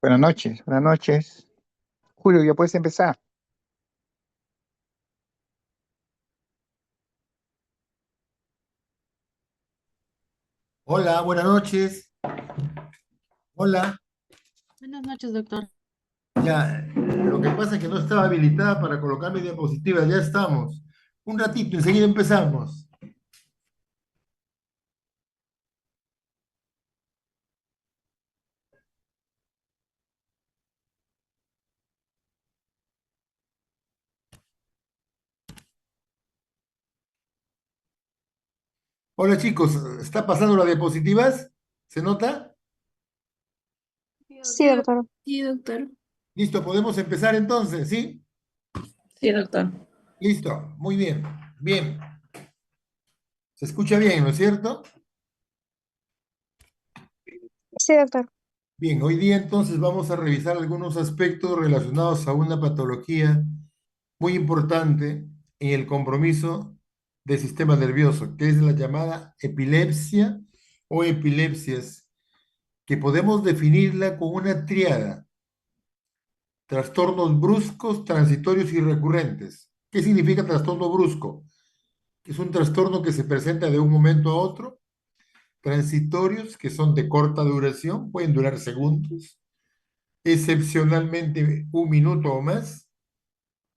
Buenas noches, buenas noches. Julio, ya puedes empezar. Hola, buenas noches. Hola. Buenas noches, doctor. Ya, lo que pasa es que no estaba habilitada para colocar mi diapositiva. Ya estamos. Un ratito, enseguida empezamos. Hola chicos, ¿está pasando las diapositivas? ¿Se nota? Sí, doctor. Sí, doctor. Listo, podemos empezar entonces, ¿sí? Sí, doctor. Listo, muy bien. Bien, se escucha bien, ¿no es cierto? Sí, doctor. Bien, hoy día entonces vamos a revisar algunos aspectos relacionados a una patología muy importante en el compromiso del sistema nervioso, que es la llamada epilepsia o epilepsias, que podemos definirla con una tríada: trastornos bruscos, transitorios y recurrentes. ¿Qué significa trastorno brusco? Es un trastorno que se presenta de un momento a otro. Transitorios, que son de corta duración, pueden durar segundos, excepcionalmente un minuto o más,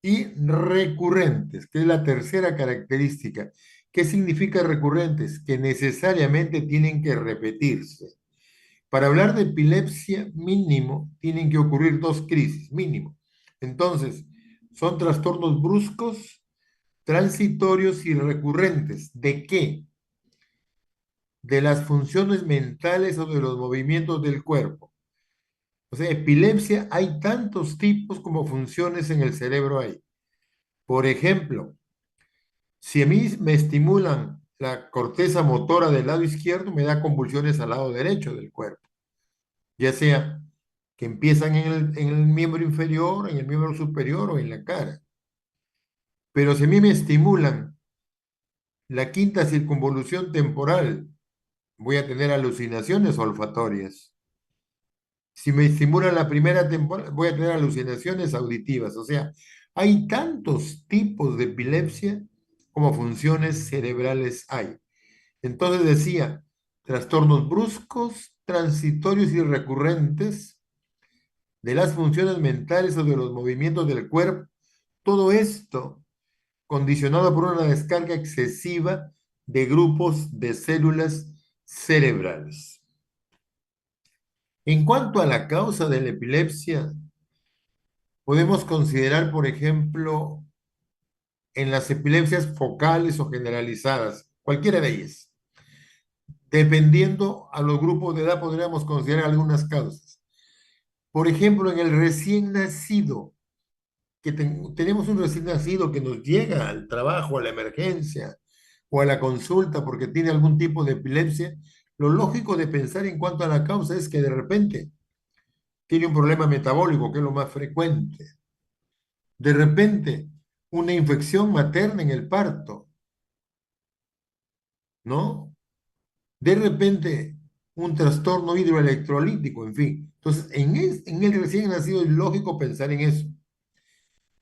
y recurrentes, que es la tercera característica. ¿Qué significa recurrentes? Que necesariamente tienen que repetirse. Para hablar de epilepsia, mínimo, tienen que ocurrir dos crisis, mínimo. Entonces, son trastornos bruscos, transitorios y recurrentes. ¿De qué? De las funciones mentales o de los movimientos del cuerpo. O sea, epilepsia hay tantos tipos como funciones en el cerebro hay. Por ejemplo, si a mí me estimulan la corteza motora del lado izquierdo, me da convulsiones al lado derecho del cuerpo, ya sea que empiezan en el miembro inferior, en el miembro superior o en la cara. Pero si a mí me estimulan la quinta circunvolución temporal, voy a tener alucinaciones olfatorias. Si me estimulan la primera temporal, voy a tener alucinaciones auditivas. O sea, hay tantos tipos de epilepsia como funciones cerebrales hay. Entonces decía, trastornos bruscos, transitorios y recurrentes de las funciones mentales o de los movimientos del cuerpo. Todo esto condicionado por una descarga excesiva de grupos de células cerebrales. En cuanto a la causa de la epilepsia, podemos considerar, por ejemplo, en las epilepsias focales o generalizadas, cualquiera de ellas. Dependiendo a los grupos de edad, podríamos considerar algunas causas. Por ejemplo, en el recién nacido, que tenemos un recién nacido que nos llega al trabajo, a la emergencia o a la consulta porque tiene algún tipo de epilepsia, lo lógico de pensar en cuanto a la causa es que de repente tiene un problema metabólico, que es lo más frecuente. De repente, una infección materna en el parto, ¿no? De repente un trastorno hidroelectrolítico, en fin. Entonces, en el recién nacido es lógico pensar en eso.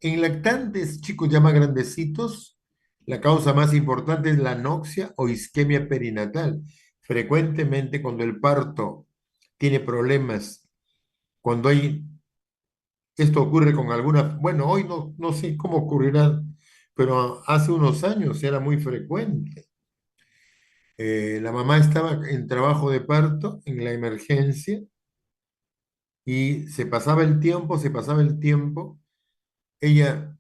En lactantes, chicos ya más grandecitos, la causa más importante es la anoxia o isquemia perinatal. Frecuentemente cuando el parto tiene problemas, cuando hay, esto ocurre con alguna, bueno, hoy no sé cómo ocurrirá, pero hace unos años era muy frecuente. La mamá estaba en trabajo de parto, en la emergencia, y se pasaba el tiempo, ella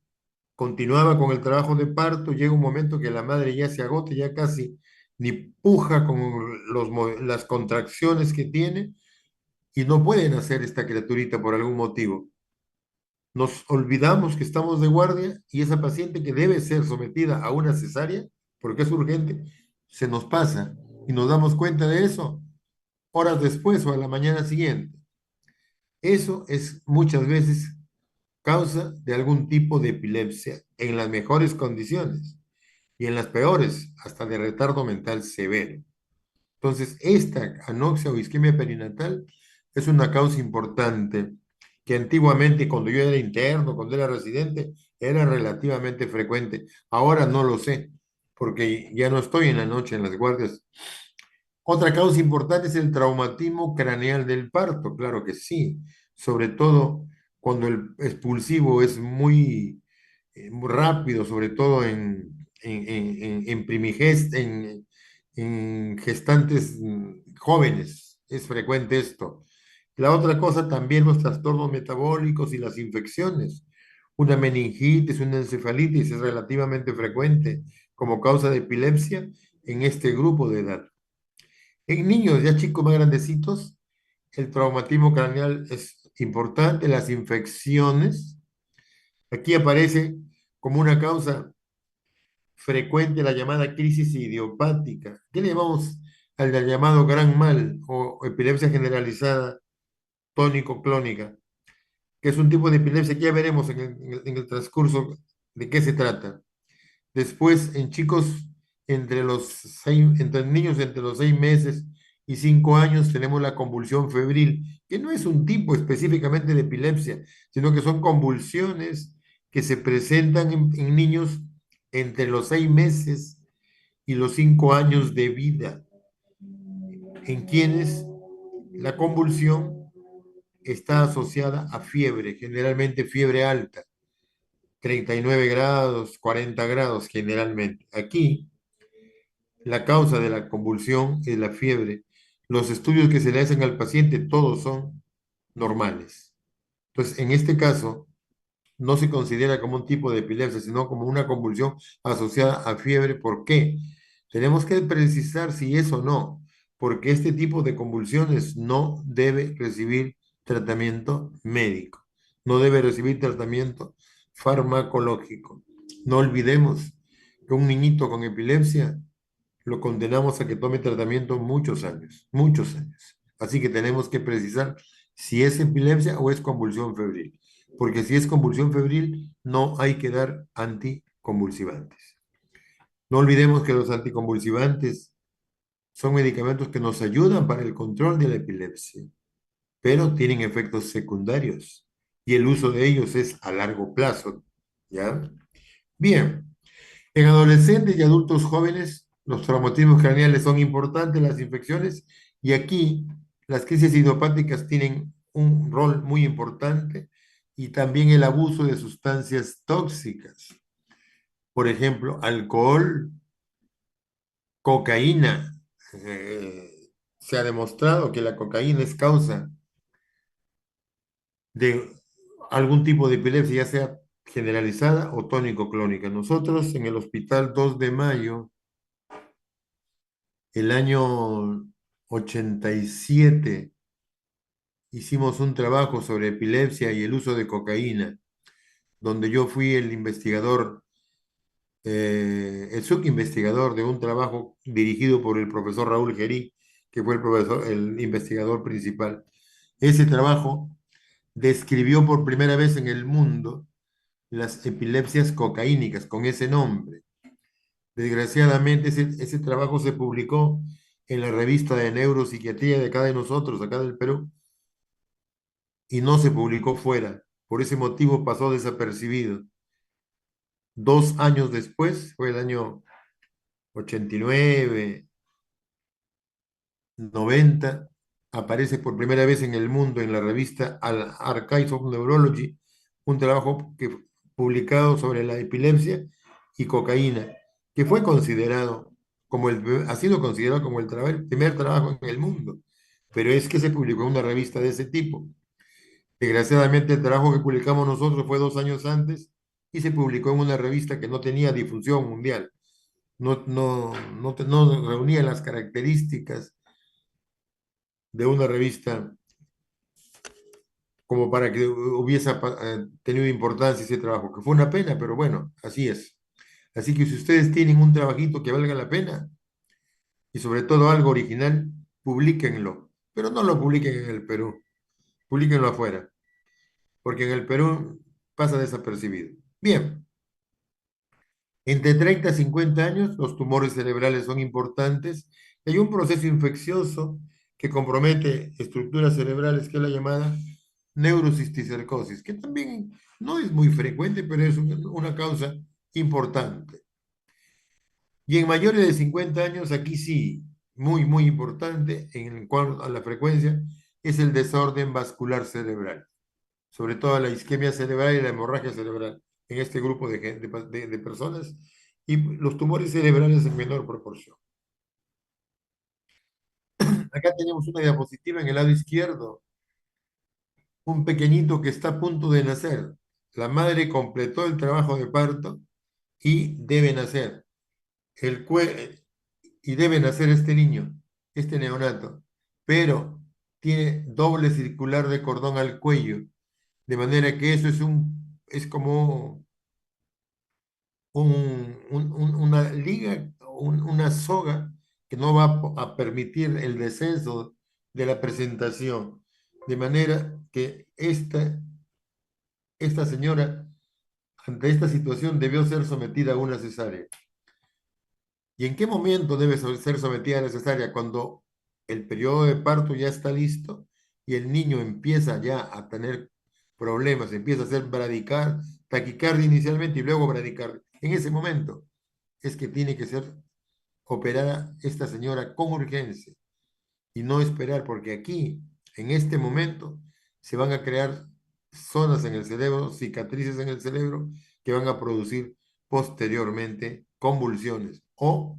continuaba con el trabajo de parto, llega un momento que la madre ya se agota, ya casi ni puja con las contracciones que tiene y no pueden hacer esta criaturita por algún motivo. Nos olvidamos que estamos de guardia y esa paciente que debe ser sometida a una cesárea, porque es urgente, se nos pasa y nos damos cuenta de eso horas después o a la mañana siguiente. Eso es muchas veces causa de algún tipo de epilepsia en las mejores condiciones y en las peores, hasta de retardo mental severo. Entonces, esta anoxia o isquemia perinatal es una causa importante que antiguamente, cuando yo era interno, cuando era residente, era relativamente frecuente. Ahora no lo sé, porque ya no estoy en la noche en las guardias. Otra causa importante es el traumatismo craneal del parto, claro que sí, sobre todo cuando el expulsivo es muy rápido, sobre todo en gestantes jóvenes, es frecuente esto. La otra cosa también los trastornos metabólicos y las infecciones. Una meningitis, una encefalitis es relativamente frecuente como causa de epilepsia en este grupo de edad. En niños ya chicos más grandecitos, el traumatismo craneal es importante, las infecciones. Aquí aparece como una causa frecuente la llamada crisis idiopática. ¿Qué le llamamos al llamado gran mal o epilepsia generalizada tónico-clónica? Que es un tipo de epilepsia que ya veremos en el transcurso de qué se trata. Después, en chicos entre niños entre los 6 meses y 5 años, tenemos la convulsión febril, que no es un tipo específicamente de epilepsia, sino que son convulsiones que se presentan en niños entre los 6 meses y los 5 años de vida, en quienes la convulsión está asociada a fiebre, generalmente fiebre alta, 39 grados, 40 grados generalmente. Aquí, la causa de la convulsión es la fiebre. Los estudios que se le hacen al paciente, todos son normales. Entonces, en este caso, no se considera como un tipo de epilepsia, sino como una convulsión asociada a fiebre. ¿Por qué? Tenemos que precisar si es o no, porque este tipo de convulsiones no debe recibir tratamiento médico, no debe recibir tratamiento farmacológico. No olvidemos que un niñito con epilepsia lo condenamos a que tome tratamiento muchos años, muchos años. Así que tenemos que precisar si es epilepsia o es convulsión febril, porque si es convulsión febril, no hay que dar anticonvulsivantes. No olvidemos que los anticonvulsivantes son medicamentos que nos ayudan para el control de la epilepsia, pero tienen efectos secundarios y el uso de ellos es a largo plazo, ¿ya? Bien, en adolescentes y adultos jóvenes, los traumatismos craneales son importantes, las infecciones, y aquí las crisis idiopáticas tienen un rol muy importante y también el abuso de sustancias tóxicas. Por ejemplo, alcohol, cocaína. Se ha demostrado que la cocaína es causa de algún tipo de epilepsia, ya sea generalizada o tónico-clónica. Nosotros en el Hospital 2 de Mayo, el año 87, hicimos un trabajo sobre epilepsia y el uso de cocaína, donde yo fui el investigador, el subinvestigador de un trabajo dirigido por el profesor Raúl Gerí, que fue el investigador principal. Ese trabajo describió por primera vez en el mundo las epilepsias cocaínicas con ese nombre. Desgraciadamente, ese trabajo se publicó en la revista de neuropsiquiatría de acá de nosotros, acá del Perú, y no se publicó fuera. Por ese motivo pasó desapercibido. 2 años después, fue el año 89, 90, aparece por primera vez en el mundo en la revista Archives of Neurology, un trabajo publicado sobre la epilepsia y cocaína, que fue considerado ha sido considerado como el primer trabajo en el mundo, pero es que se publicó en una revista de ese tipo. Desgraciadamente, el trabajo que publicamos nosotros fue 2 años antes y se publicó en una revista que no tenía difusión mundial, no reunía las características de una revista como para que hubiese tenido importancia ese trabajo, que fue una pena, pero bueno, así es. Así que si ustedes tienen un trabajito que valga la pena y sobre todo algo original, publíquenlo, pero no lo publiquen en el Perú, publíquenlo afuera, porque en el Perú pasa desapercibido. Bien, entre 30 y 50 años los tumores cerebrales son importantes. Hay un proceso infeccioso que compromete estructuras cerebrales, que es la llamada neurocisticercosis, que también no es muy frecuente, pero es una causa importante. Y en mayores de 50 años, aquí sí, muy importante en cuanto a la frecuencia, es el desorden vascular cerebral, sobre todo la isquemia cerebral y la hemorragia cerebral en este grupo de personas, y los tumores cerebrales en menor proporción. Acá tenemos una diapositiva en el lado izquierdo, un pequeñito que está a punto de nacer. La madre completó el trabajo de parto y debe nacer. Y debe nacer este niño, este neonato, pero tiene doble circular de cordón al cuello, de manera que eso es como una liga, una soga que no va a permitir el descenso de la presentación, de manera que esta señora, ante esta situación, debió ser sometida a una cesárea. ¿Y en qué momento debe ser sometida a la cesárea? Cuando el periodo de parto ya está listo y el niño empieza ya a tener problemas, empieza a hacer taquicardia inicialmente y luego bradicardia. En ese momento es que tiene que ser operada esta señora con urgencia y no esperar, porque aquí, en este momento, se van a crear zonas en el cerebro, cicatrices en el cerebro, que van a producir posteriormente convulsiones o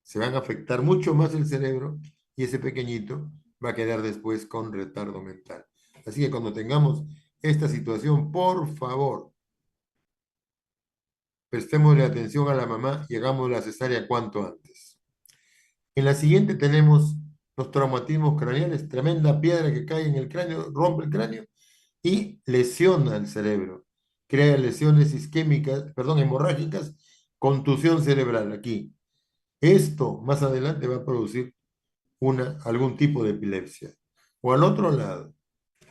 se van a afectar mucho más el cerebro y ese pequeñito va a quedar después con retardo mental. Así que cuando tengamos esta situación, por favor, prestémosle atención a la mamá y hagamos la cesárea cuanto antes. En la siguiente tenemos los traumatismos craneales, tremenda piedra que cae en el cráneo, rompe el cráneo y lesiona el cerebro. Crea lesiones isquémicas, perdón, hemorrágicas, contusión cerebral aquí. Esto más adelante va a producir algún tipo de epilepsia. O al otro lado,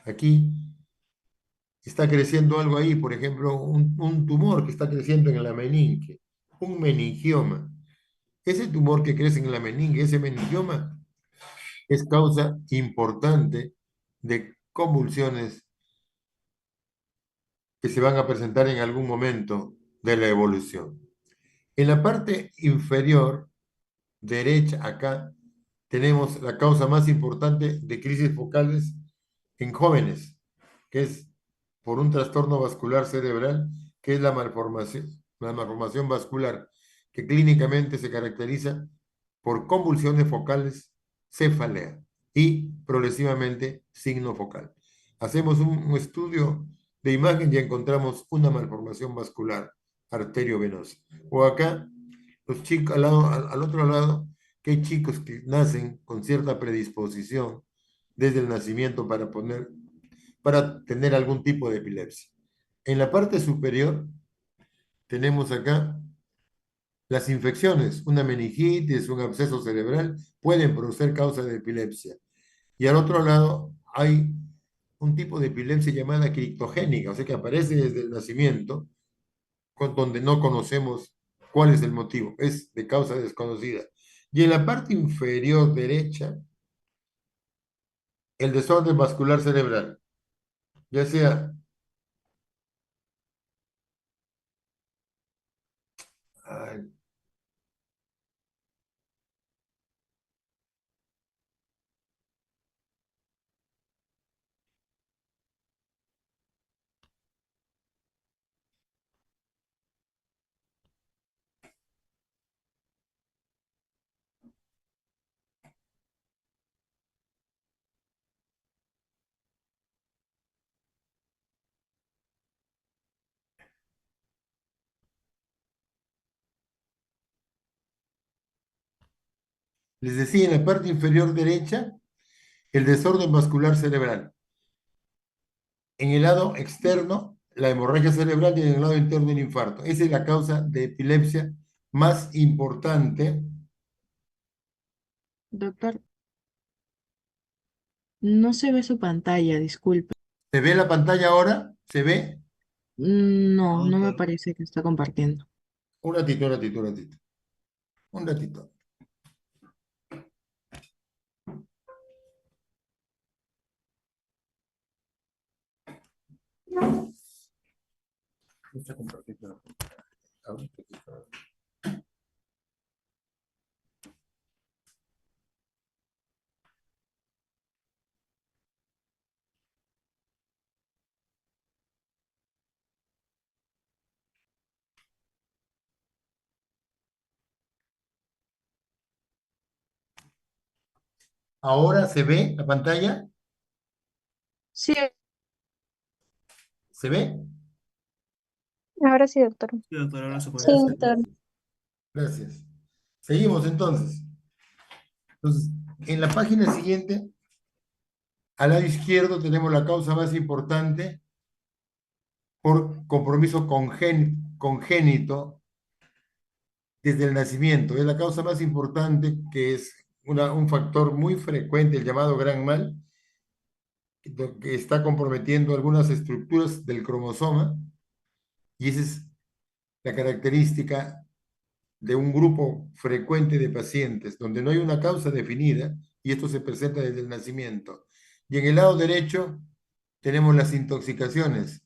aquí está creciendo algo ahí, por ejemplo, un tumor que está creciendo en la meninge, un meningioma. Ese tumor que crece en la meninge, ese meningioma, es causa importante de convulsiones que se van a presentar en algún momento de la evolución. En la parte inferior derecha, acá, tenemos la causa más importante de crisis focales en jóvenes, que es por un trastorno vascular cerebral, que es la malformación vascular, que clínicamente se caracteriza por convulsiones focales, cefalea y progresivamente signo focal. Hacemos un estudio de imagen y encontramos una malformación vascular arteriovenosa. O acá, los chicos, al otro lado, que hay chicos que nacen con cierta predisposición desde el nacimiento para tener algún tipo de epilepsia. En la parte superior tenemos acá las infecciones, una meningitis, un absceso cerebral, pueden producir causa de epilepsia. Y al otro lado hay un tipo de epilepsia llamada criptogénica, o sea que aparece desde el nacimiento, donde no conocemos cuál es el motivo, es de causa desconocida. Y en la parte inferior derecha, el desorden vascular cerebral, ya sea, ay, les decía, en la parte inferior derecha, el desorden vascular cerebral. En el lado externo, la hemorragia cerebral y en el lado interno, el infarto. Esa es la causa de epilepsia más importante. Doctor, no se ve su pantalla, disculpe. ¿Se ve la pantalla ahora? ¿Se ve? No, no me parece que está compartiendo. Un ratito, un ratito, un ratito. Un ratito. Está compartiendo. Ahorita que está. ¿Ahora se ve la pantalla? Sí, ¿Se ve? ahora sí, doctor. Sí, doctor, ahora se puede Sí, ver. doctor. Gracias. Seguimos entonces. Entonces, en la página siguiente, al lado izquierdo tenemos la causa más importante por compromiso congénito desde el nacimiento. Es la causa más importante que es un factor muy frecuente, el llamado gran mal, que está comprometiendo algunas estructuras del cromosoma, y esa es la característica de un grupo frecuente de pacientes donde no hay una causa definida y esto se presenta desde el nacimiento. Y en el lado derecho tenemos las intoxicaciones,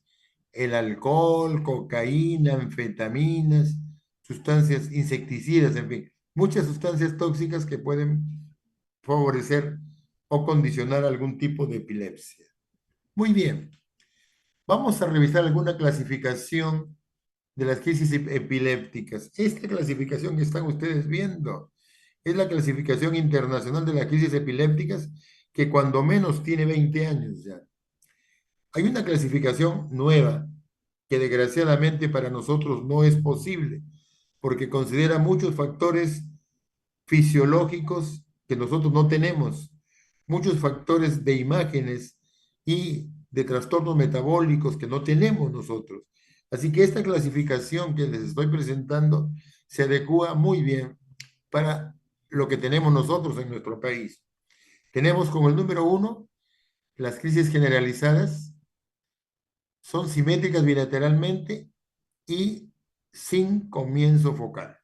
el alcohol, cocaína, anfetaminas, sustancias insecticidas, en fin, muchas sustancias tóxicas que pueden favorecer o condicionar algún tipo de epilepsia. Muy bien, vamos a revisar alguna clasificación de las crisis epilépticas. Esta clasificación que están ustedes viendo es la clasificación internacional de las crisis epilépticas que cuando menos tiene 20 años ya. Hay una clasificación nueva que desgraciadamente para nosotros no es posible porque considera muchos factores fisiológicos que nosotros no tenemos, muchos factores de imágenes y de trastornos metabólicos que no tenemos nosotros. Así que esta clasificación que les estoy presentando se adecua muy bien para lo que tenemos nosotros en nuestro país. Tenemos como el número 1 las crisis generalizadas, son simétricas bilateralmente y sin comienzo focal.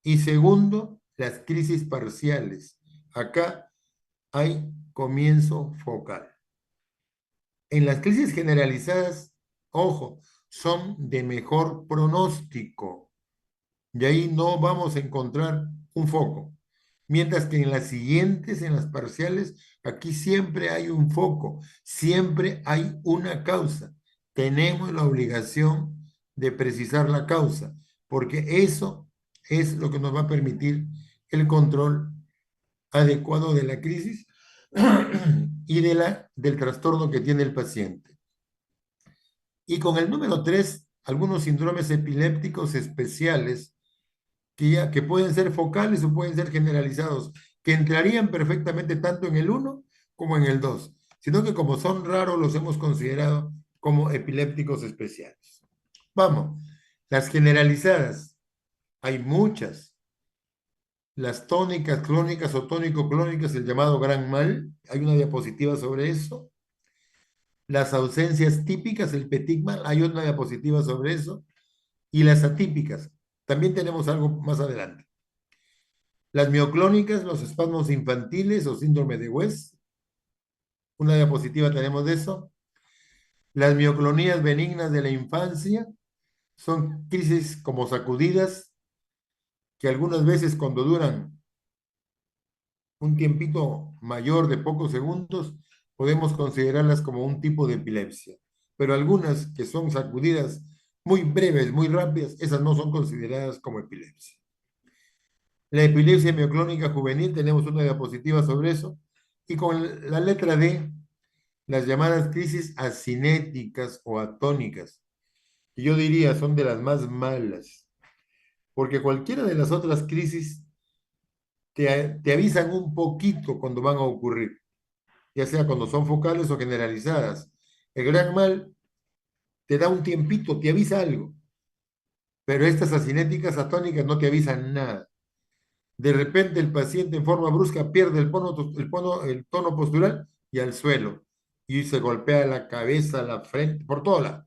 Y segundo, las crisis parciales. Acá hay comienzo focal. En las crisis generalizadas, ojo, son de mejor pronóstico. Y ahí no vamos a encontrar un foco. Mientras que en las siguientes, en las parciales, aquí siempre hay un foco, siempre hay una causa. Tenemos la obligación de precisar la causa, porque eso es lo que nos va a permitir el control adecuado de la crisis y del trastorno que tiene el paciente. Y con el número 3, algunos síndromes epilépticos especiales que pueden ser focales o pueden ser generalizados, que entrarían perfectamente tanto en el 1 como en el 2, sino que como son raros los hemos considerado como epilépticos especiales. Vamos, las generalizadas, hay muchas. Las tónicas, clónicas o tónico-clónicas, el llamado gran mal, hay una diapositiva sobre eso. Las ausencias típicas, el petit mal, hay una diapositiva sobre eso. Y las atípicas, también tenemos algo más adelante. Las mioclónicas, los espasmos infantiles o síndrome de West, una diapositiva tenemos de eso. Las mioclonías benignas de la infancia son crisis como sacudidas que algunas veces cuando duran un tiempito mayor de pocos segundos, podemos considerarlas como un tipo de epilepsia. Pero algunas que son sacudidas muy breves, muy rápidas, esas no son consideradas como epilepsia. La epilepsia mioclónica juvenil, tenemos una diapositiva sobre eso. Y con la letra D, las llamadas crisis asinéticas o atónicas, que yo diría son de las más malas, porque cualquiera de las otras crisis te avisan un poquito cuando van a ocurrir, ya sea cuando son focales o generalizadas. El gran mal te da un tiempito, te avisa algo, pero estas asinéticas atónicas no te avisan nada. De repente el paciente en forma brusca pierde el tono postural y al suelo, y se golpea la cabeza, la frente, por todo lado.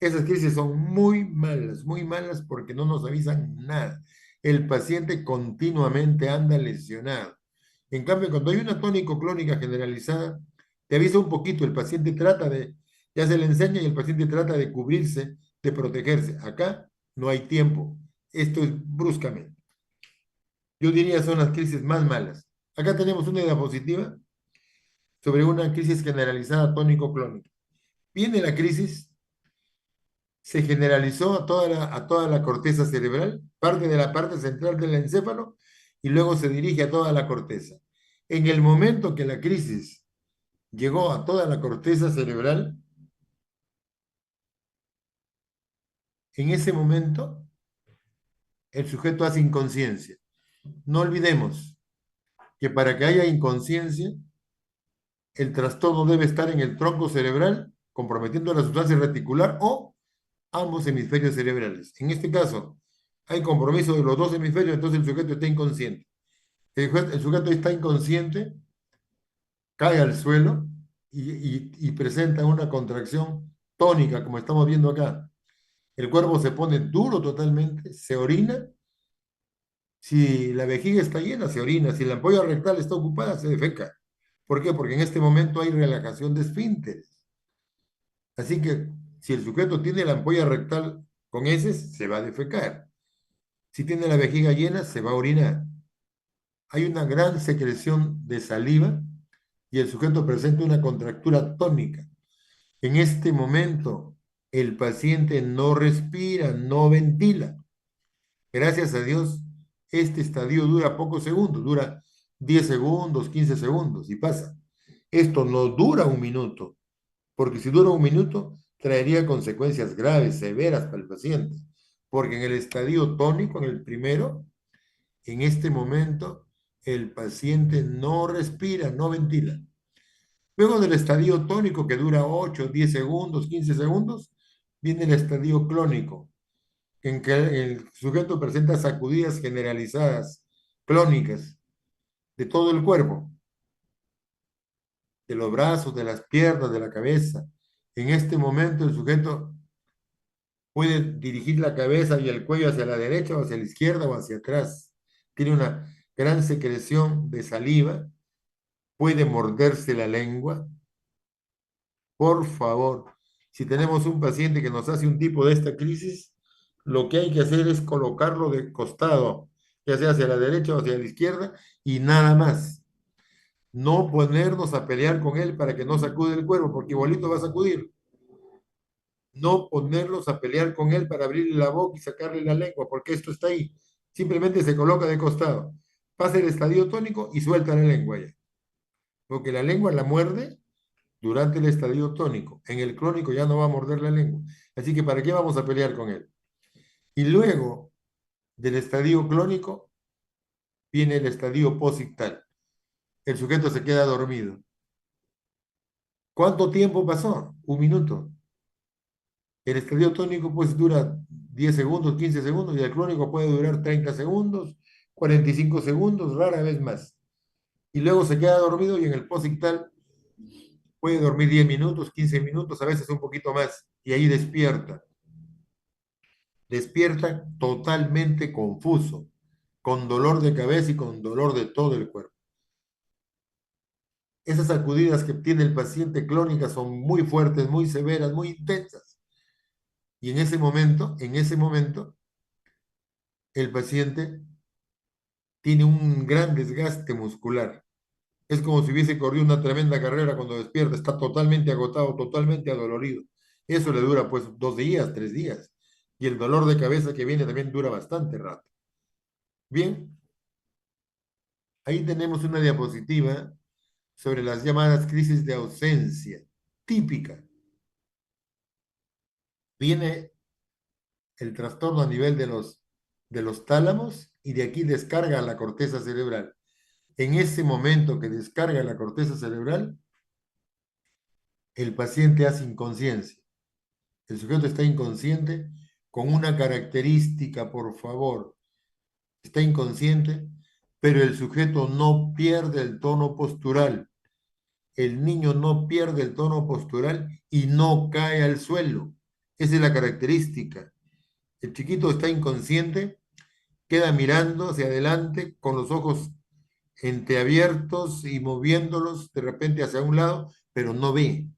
Esas crisis son muy malas porque no nos avisan nada. El paciente continuamente anda lesionado. En cambio, cuando hay una tónico-clónica generalizada, te avisa un poquito, el paciente ya se le enseña y el paciente trata de cubrirse de protegerse. Acá no hay tiempo. Esto es bruscamente. Yo diría son las crisis más malas. Acá tenemos una diapositiva sobre una crisis generalizada tónico-clónica. Viene la crisis, se generalizó a toda la corteza cerebral, parte de la parte central del encéfalo, y luego se dirige a toda la corteza. En el momento que la crisis llegó a toda la corteza cerebral, en ese momento el sujeto hace inconsciencia. No olvidemos que para que haya inconsciencia, el trastorno debe estar en el tronco cerebral, comprometiendo la sustancia reticular o ambos hemisferios cerebrales. En este caso, hay compromiso de los dos hemisferios, entonces el sujeto está inconsciente. El sujeto está inconsciente, cae al suelo y presenta una contracción tónica, como estamos viendo acá. El cuerpo se pone duro totalmente, se orina. Si la vejiga está llena, se orina. Si la ampolla rectal está ocupada, se defeca. ¿Por qué? Porque en este momento hay relajación de esfínteres. Así que si el sujeto tiene la ampolla rectal con heces, se va a defecar. Si tiene la vejiga llena, se va a orinar. Hay una gran secreción de saliva y el sujeto presenta una contractura tónica. En este momento, el paciente no respira, no ventila. Gracias a Dios, este estadio dura pocos segundos, dura 10 segundos, 15 segundos y pasa. Esto no dura un minuto, porque si dura un minuto, traería consecuencias graves, severas para el paciente. Porque en el estadio tónico, en el primero, en este momento, el paciente no respira, no ventila. Luego del estadio tónico, que dura 8, 10 segundos, 15 segundos, viene el estadio clónico, en que el sujeto presenta sacudidas generalizadas, clónicas, de todo el cuerpo, de los brazos, de las piernas, de la cabeza. En este momento el sujeto puede dirigir la cabeza y el cuello hacia la derecha o hacia la izquierda o hacia atrás. Tiene una gran secreción de saliva, puede morderse la lengua. Por favor, si tenemos un paciente que nos hace un tipo de esta crisis, lo que hay que hacer es colocarlo de costado, ya sea hacia la derecha o hacia la izquierda, y nada más. No ponernos a pelear con él para que no sacude el cuerpo, porque igualito va a sacudir. No ponernos a pelear con él para abrirle la boca y sacarle la lengua, porque esto está ahí. Simplemente se coloca de costado. Pasa el estadio tónico y suelta la lengua ya. Porque la lengua la muerde durante el estadio tónico. En el crónico ya no va a morder la lengua. Así que ¿para qué vamos a pelear con él? Y luego del estadio clónico viene el estadio posictal. El sujeto se queda dormido. ¿Cuánto tiempo pasó? Un minuto. El estadio tónico pues dura 10 segundos, 15 segundos y el clónico puede durar 30 segundos, 45 segundos, rara vez más. Y luego se queda dormido y en el posictal puede dormir 10 minutos, 15 minutos, a veces un poquito más y ahí despierta. Despierta totalmente confuso, con dolor de cabeza y con dolor de todo el cuerpo. Esas sacudidas que tiene el paciente clónicas son muy fuertes, muy severas, muy intensas. Y en ese momento, el paciente tiene un gran desgaste muscular. Es como si hubiese corrido una tremenda carrera cuando despierta, está totalmente agotado, totalmente adolorido. Eso le dura pues 2 días, 3 días. Y el dolor de cabeza que viene también dura bastante rato. Bien, ahí tenemos una diapositiva sobre las llamadas crisis de ausencia, típica. Viene el trastorno a nivel de los tálamos y de aquí descarga la corteza cerebral. En ese momento que descarga la corteza cerebral, el paciente hace inconsciencia. El sujeto está inconsciente con una característica, por favor. Está inconsciente, pero el sujeto no pierde el tono postural. El niño no pierde el tono postural y no cae al suelo. Esa es la característica. El chiquito está inconsciente, queda mirando hacia adelante con los ojos entreabiertos y moviéndolos de repente hacia un lado, pero no ve,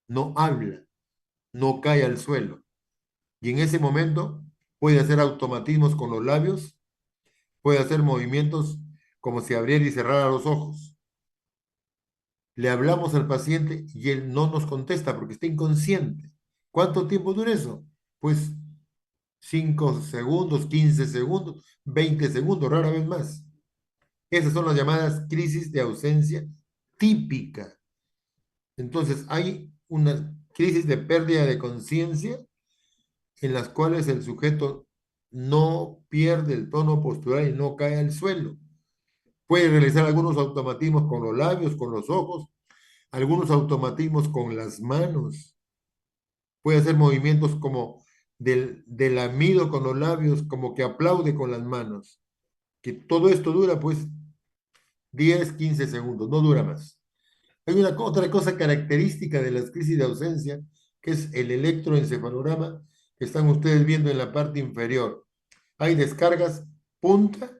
no habla, no cae al suelo. Y en ese momento puede hacer automatismos con los labios, puede hacer movimientos como si abriera y cerrara los ojos. Le hablamos al paciente y él no nos contesta porque está inconsciente. ¿Cuánto tiempo dura eso? Pues 5 segundos, 15 segundos, 20 segundos, rara vez más. Esas son las llamadas crisis de ausencia típica. Entonces, hay una crisis de pérdida de conciencia en las cuales el sujeto no pierde el tono postural y no cae al suelo. Puede realizar algunos automatismos con los labios, con los ojos, algunos automatismos con las manos. Puede hacer movimientos como del lamido con los labios, como que aplaude con las manos. Que todo esto dura pues 10, 15 segundos, no dura más. Hay una otra cosa característica de las crisis de ausencia, que es el electroencefalograma que están ustedes viendo en la parte inferior. Hay descargas punta,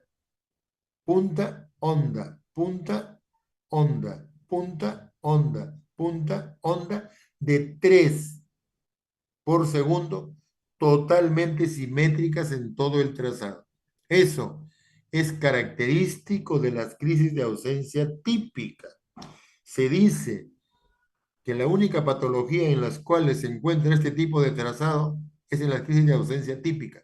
punta, onda, punta, onda, punta, onda, punta, onda, de 3 por segundo, totalmente simétricas en todo el trazado. Eso es característico de las crisis de ausencia típica. Se dice que la única patología en las cuales se encuentra este tipo de trazado es en la crisis de ausencia típica.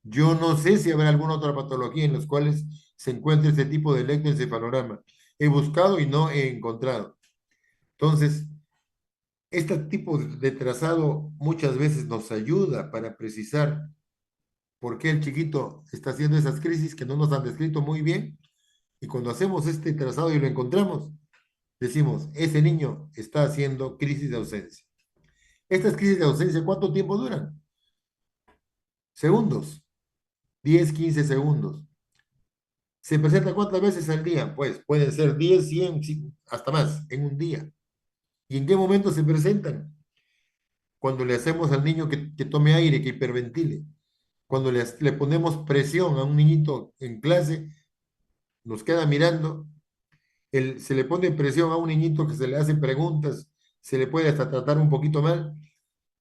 Yo no sé si habrá alguna otra patología en las cuales se encuentre este tipo de electroencefalograma. He buscado y no he encontrado. Entonces, este tipo de trazado muchas veces nos ayuda para precisar por qué el chiquito está haciendo esas crisis que no nos han descrito muy bien. Y cuando hacemos este trazado y lo encontramos, decimos, ese niño está haciendo crisis de ausencia. Estas crisis de ausencia, ¿cuánto tiempo duran? Segundos, 10, 15 segundos. ¿Se presenta cuántas veces al día? Pues pueden ser 10, 100, sí, hasta más en un día. ¿Y en qué momento se presentan? Cuando le hacemos al niño que tome aire, que hiperventile. Cuando le ponemos presión a un niñito en clase, nos queda mirando. Se le pone presión a un niñito que se le hace preguntas, se le puede hasta tratar un poquito mal.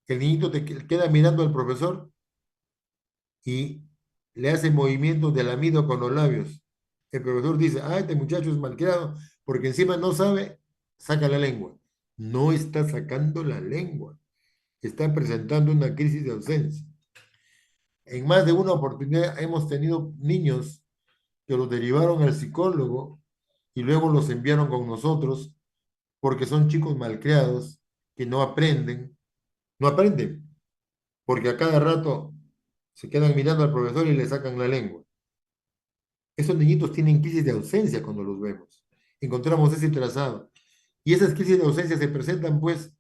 El niñito queda mirando al profesor y le hace movimientos de lamido con los labios. El profesor dice, ah, este muchacho es malcriado, porque encima no sabe, saca la lengua. No está sacando la lengua, está presentando una crisis de ausencia. En más de una oportunidad hemos tenido niños que los derivaron al psicólogo y luego los enviaron con nosotros porque son chicos malcriados que no aprenden, porque a cada rato se quedan mirando al profesor y le sacan la lengua. Esos niñitos tienen crisis de ausencia cuando los vemos. Encontramos ese trazado. Y esas crisis de ausencia se presentan pues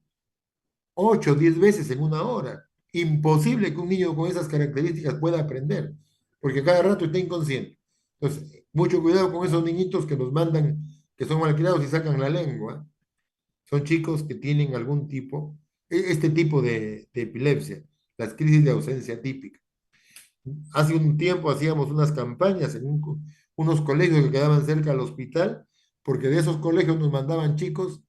8 o 10 veces en una hora. Imposible que un niño con esas características pueda aprender, porque cada rato está inconsciente. Entonces, mucho cuidado con esos niñitos que nos mandan, que son malcriados y sacan la lengua. Son chicos que tienen algún tipo, este tipo de epilepsia, las crisis de ausencia típica. Hace un tiempo hacíamos unas campañas en unos colegios que quedaban cerca del hospital, porque de esos colegios nos mandaban chicos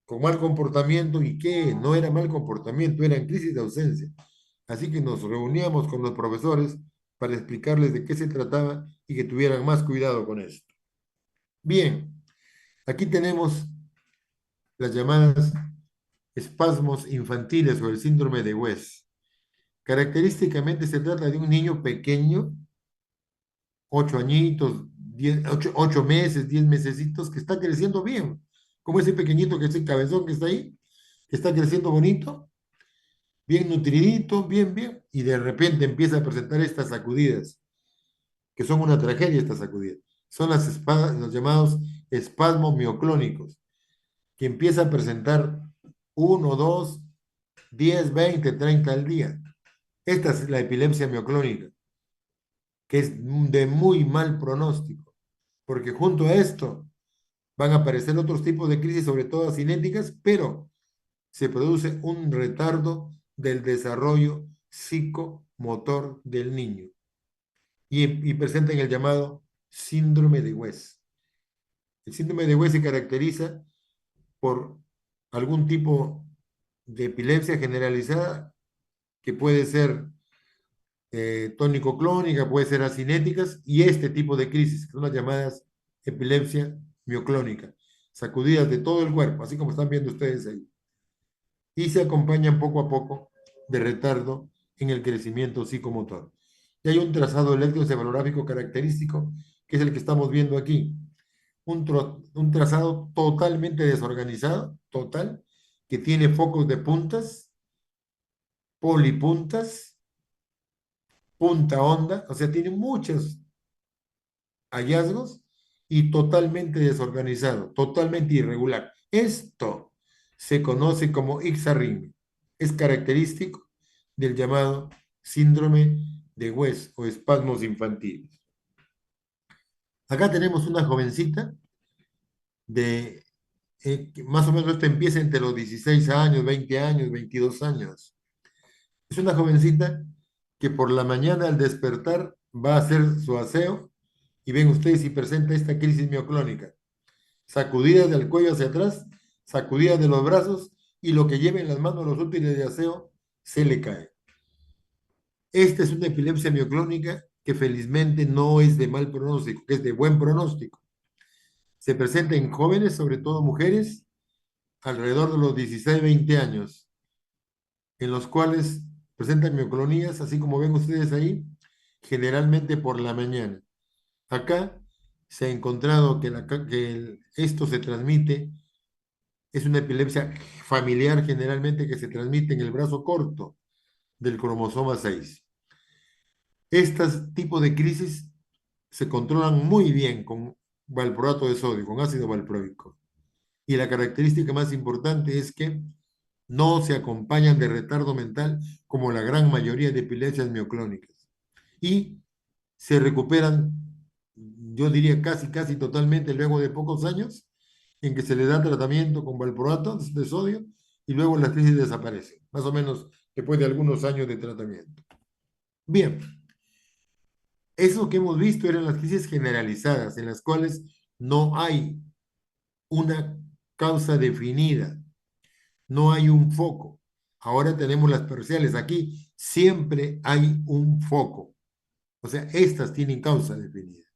con mal comportamiento y que no era mal comportamiento, era en crisis de ausencia. Así que nos reuníamos con los profesores para explicarles de qué se trataba y que tuvieran más cuidado con esto. Bien, aquí tenemos las llamadas espasmos infantiles o el síndrome de West. Característicamente se trata de un niño pequeño, 8 añitos, 8 meses, 10 mesecitos, que está creciendo bien, como ese pequeñito que es el cabezón que está ahí, que está creciendo bonito, bien nutridito, bien, bien, y de repente empieza a presentar estas sacudidas, que son una tragedia estas sacudidas. Son los llamados espasmos mioclónicos, que empieza a presentar 1, 2, 10, 20, 30 al día. Esta es la epilepsia mioclónica, que es de muy mal pronóstico, porque junto a esto van a aparecer otros tipos de crisis, sobre todo cinéticas, pero se produce un retardo del desarrollo psicomotor del niño y presentan el llamado síndrome de West. El síndrome de West se caracteriza por algún tipo de epilepsia generalizada que puede ser tónico-clónica, puede ser acinéticas, y este tipo de crisis, que son las llamadas epilepsia mioclónica, sacudidas de todo el cuerpo, así como están viendo ustedes ahí, y se acompañan poco a poco de retardo en el crecimiento psicomotor. Y hay un trazado electroencefalográfico característico, que es el que estamos viendo aquí. Un trazado totalmente desorganizado, total, que tiene focos de puntas, polipuntas, punta onda, o sea, tiene muchos hallazgos y totalmente desorganizado, totalmente irregular. Esto se conoce como ixarrimia. Es característico del llamado síndrome de West o espasmos infantiles. Acá tenemos una jovencita de que más o menos esto empieza entre los 16 años, 20 años, 22 años. Es una jovencita que por la mañana al despertar va a hacer su aseo y ven ustedes si presenta esta crisis mioclónica. Sacudidas del cuello hacia atrás, sacudidas de los brazos y lo que lleve en las manos los útiles de aseo se le cae. Esta es una epilepsia mioclónica que felizmente no es de mal pronóstico, que es de buen pronóstico. Se presenta en jóvenes, sobre todo mujeres, alrededor de los 16, 20 años, en los cuales presentan mioclonías, así como ven ustedes ahí, generalmente por la mañana. Acá se ha encontrado que esto se transmite, es una epilepsia familiar generalmente que se transmite en el brazo corto del cromosoma 6. Estos tipos de crisis se controlan muy bien con valproato de sodio, con ácido valproico. Y la característica más importante es que no se acompañan de retardo mental como la gran mayoría de epilepsias mioclónicas. Y se recuperan, yo diría casi totalmente luego de pocos años, en que se le da tratamiento con valproato de sodio y luego las crisis desaparecen, más o menos después de algunos años de tratamiento. Bien, eso que hemos visto eran las crisis generalizadas, en las cuales no hay una causa definida, no hay un foco. Ahora tenemos las parciales. Aquí siempre hay un foco. O sea, estas tienen causa definida,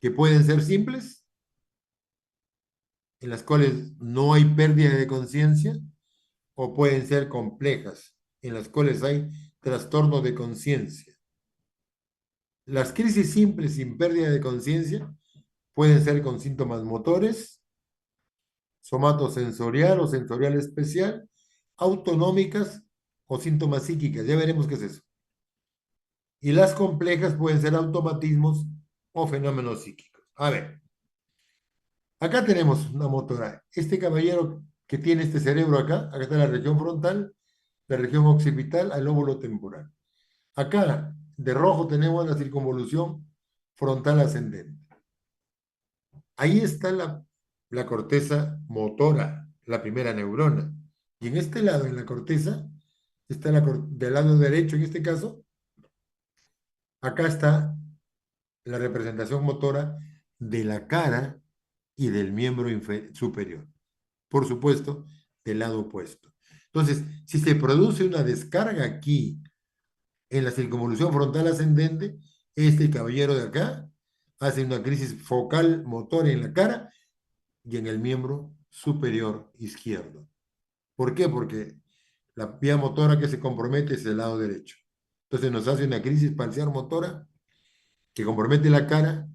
que pueden ser simples, en las cuales no hay pérdida de conciencia, o pueden ser complejas, en las cuales hay trastorno de conciencia. Las crisis simples sin pérdida de conciencia pueden ser con síntomas motores, somatosensorial o sensorial especial, autonómicas o síntomas psíquicas. Ya veremos qué es eso. Y las complejas pueden ser automatismos o fenómenos psíquicos. A ver, acá tenemos una motora. Este caballero que tiene este cerebro acá está la región frontal, la región occipital, el lóbulo temporal. Acá, de rojo, tenemos la circunvolución frontal ascendente. Ahí está la corteza motora, la primera neurona. Y en este lado, en la corteza, está del lado derecho, en este caso, acá está la representación motora de la cara y del miembro superior. Por supuesto, del lado opuesto. Entonces, si se produce una descarga aquí en la circunvolución frontal ascendente, este caballero de acá hace una crisis focal motora en la cara y en el miembro superior izquierdo. ¿Por qué? Porque la vía motora que se compromete es el lado derecho. Entonces nos hace una crisis parcial motora que compromete la cara,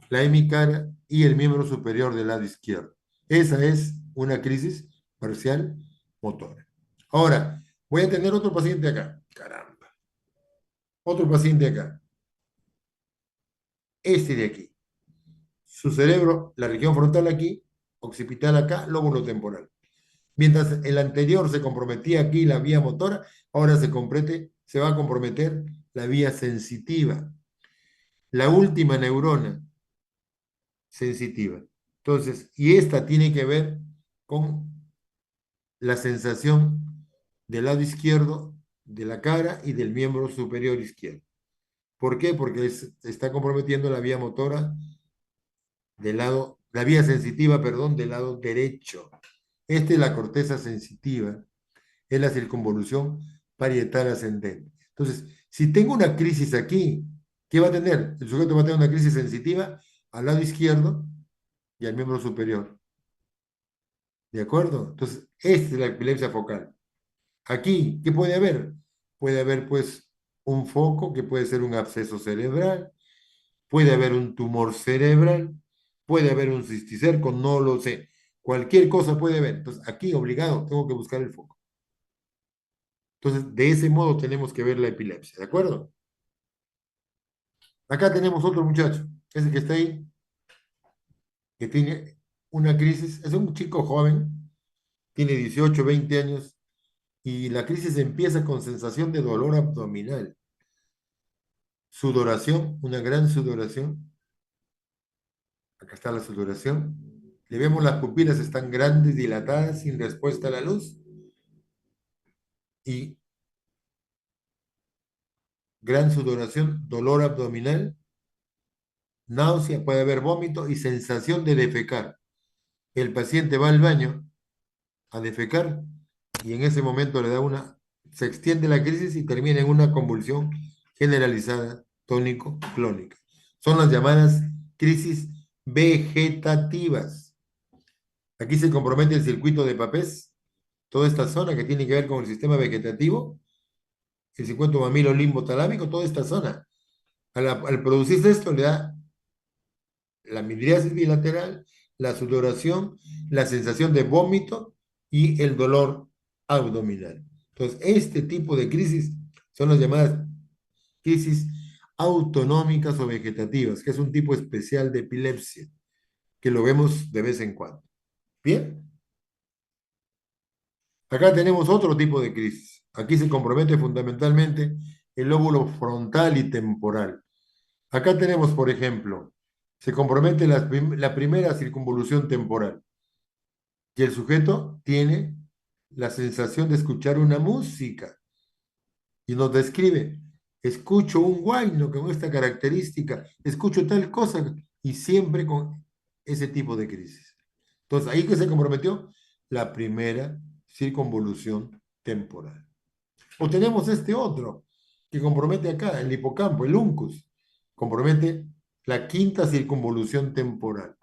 la hemicara y el miembro superior del lado izquierdo. Esa es una crisis parcial motora. Ahora, voy a tener otro paciente acá. Caramba. Otro paciente acá. Este de aquí. Su cerebro, la región frontal aquí, occipital acá, lóbulo temporal. Mientras el anterior se comprometía aquí la vía motora, ahora se va a comprometer la vía sensitiva. La última neurona sensitiva. Entonces, y esta tiene que ver con la sensación del lado izquierdo de la cara y del miembro superior izquierdo. ¿Por qué? Porque está comprometiendo la vía motora la vía sensitiva, perdón, del lado derecho. Esta es la corteza sensitiva, es la circunvolución parietal ascendente. Entonces, si tengo una crisis aquí, ¿qué va a tener? El sujeto va a tener una crisis sensitiva al lado izquierdo y al miembro superior. ¿De acuerdo? Entonces, esta es la epilepsia focal. Aquí, ¿qué puede haber? Puede haber, pues, un foco que puede ser un absceso cerebral, puede haber un tumor cerebral, puede haber un cisticerco, no lo sé. Cualquier cosa puede haber. Entonces, aquí, obligado, tengo que buscar el foco. Entonces, de ese modo tenemos que ver la epilepsia, ¿de acuerdo? Acá tenemos otro muchacho, ese que está ahí, que tiene una crisis, es un chico joven, tiene 18, 20 años, y la crisis empieza con sensación de dolor abdominal, sudoración, una gran sudoración. Acá está la sudoración. Le vemos las pupilas están grandes, dilatadas, sin respuesta a la luz, y gran sudoración, dolor abdominal, náusea, puede haber vómito y sensación de defecar. El paciente va al baño a defecar y en ese momento se extiende la crisis y termina en una convulsión generalizada tónico-clónica. Son las llamadas crisis vegetativas. Aquí se compromete el circuito de Papez, toda esta zona que tiene que ver con el sistema vegetativo, el circuito mamilo limbo talámico, toda esta zona. Al producirse esto le da la midriasis bilateral, la sudoración, la sensación de vómito y el dolor abdominal. Entonces, este tipo de crisis son las llamadas crisis autonómicas o vegetativas, que es un tipo especial de epilepsia, que lo vemos de vez en cuando. Bien, acá tenemos otro tipo de crisis. Aquí se compromete fundamentalmente el lóbulo frontal y temporal. Acá tenemos, por ejemplo, se compromete la primera circunvolución temporal y el sujeto tiene la sensación de escuchar una música y nos describe, escucho un guayno con esta característica, escucho tal cosa y siempre con ese tipo de crisis. Entonces, ahí que se comprometió la primera circunvolución temporal. O tenemos este otro que compromete acá, el hipocampo, el uncus, compromete la quinta circunvolución temporal.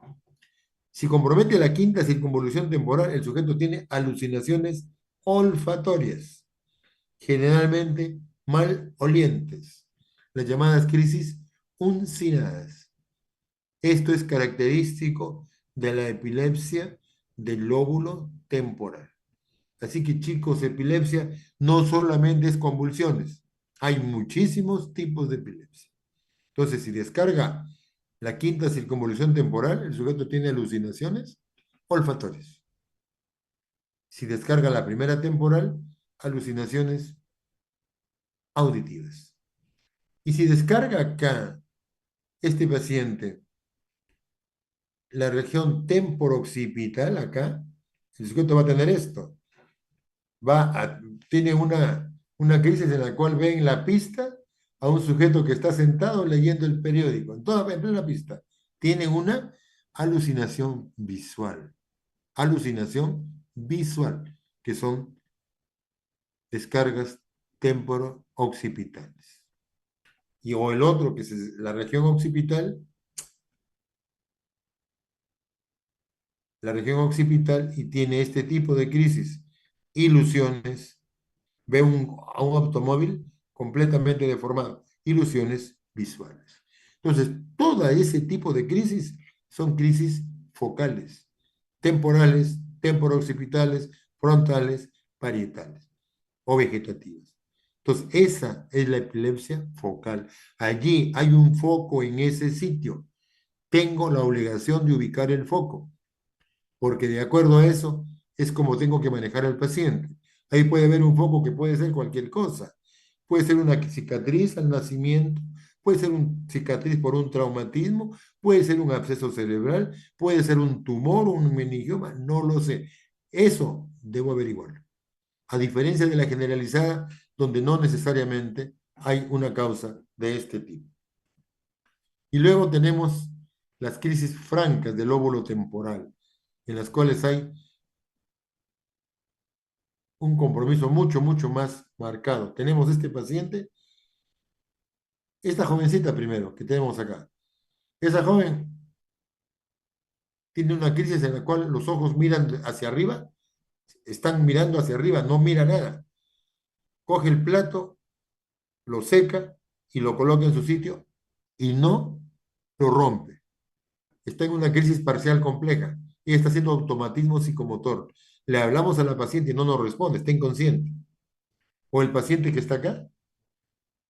Si compromete la quinta circunvolución temporal, el sujeto tiene alucinaciones olfatorias, generalmente malolientes, las llamadas crisis uncinadas. Esto es característico de la epilepsia del lóbulo temporal. Así que chicos, epilepsia no solamente es convulsiones, hay muchísimos tipos de epilepsia. Entonces, si descarga la quinta circunvolución temporal, el sujeto tiene alucinaciones olfatorias. Si descarga la primera temporal, alucinaciones auditivas. Y si descarga acá este paciente la región temporoccipital, acá, el sujeto va a tener esto. Tiene una crisis en la cual ve en la pista a un sujeto que está sentado leyendo el periódico, en plena pista. Tiene una alucinación visual. Alucinación visual, que son descargas temporooccipitales. O el otro, que es la región occipital y tiene este tipo de crisis, ilusiones, ve a un automóvil completamente deformado, ilusiones visuales. Entonces, todo ese tipo de crisis son crisis focales, temporales, temporooccipitales, frontales, parietales o vegetativas. Entonces, esa es la epilepsia focal. Allí hay un foco en ese sitio. Tengo la obligación de ubicar el foco porque de acuerdo a eso es como tengo que manejar al paciente. Ahí puede haber un foco que puede ser cualquier cosa. Puede ser una cicatriz al nacimiento, puede ser una cicatriz por un traumatismo, puede ser un absceso cerebral, puede ser un tumor, un meningioma, no lo sé. Eso debo averiguarlo. A diferencia de la generalizada, donde no necesariamente hay una causa de este tipo. Y luego tenemos las crisis francas del lóbulo temporal, en las cuales hay un compromiso mucho más marcado. Tenemos este paciente, esta jovencita primero, que tenemos acá. Esa joven tiene una crisis en la cual los ojos miran hacia arriba, están mirando hacia arriba, no mira nada. Coge el plato, lo seca y lo coloca en su sitio y no lo rompe. Está en una crisis parcial compleja y está haciendo automatismo psicomotor. Le hablamos a la paciente y no nos responde, está inconsciente. O el paciente que está acá,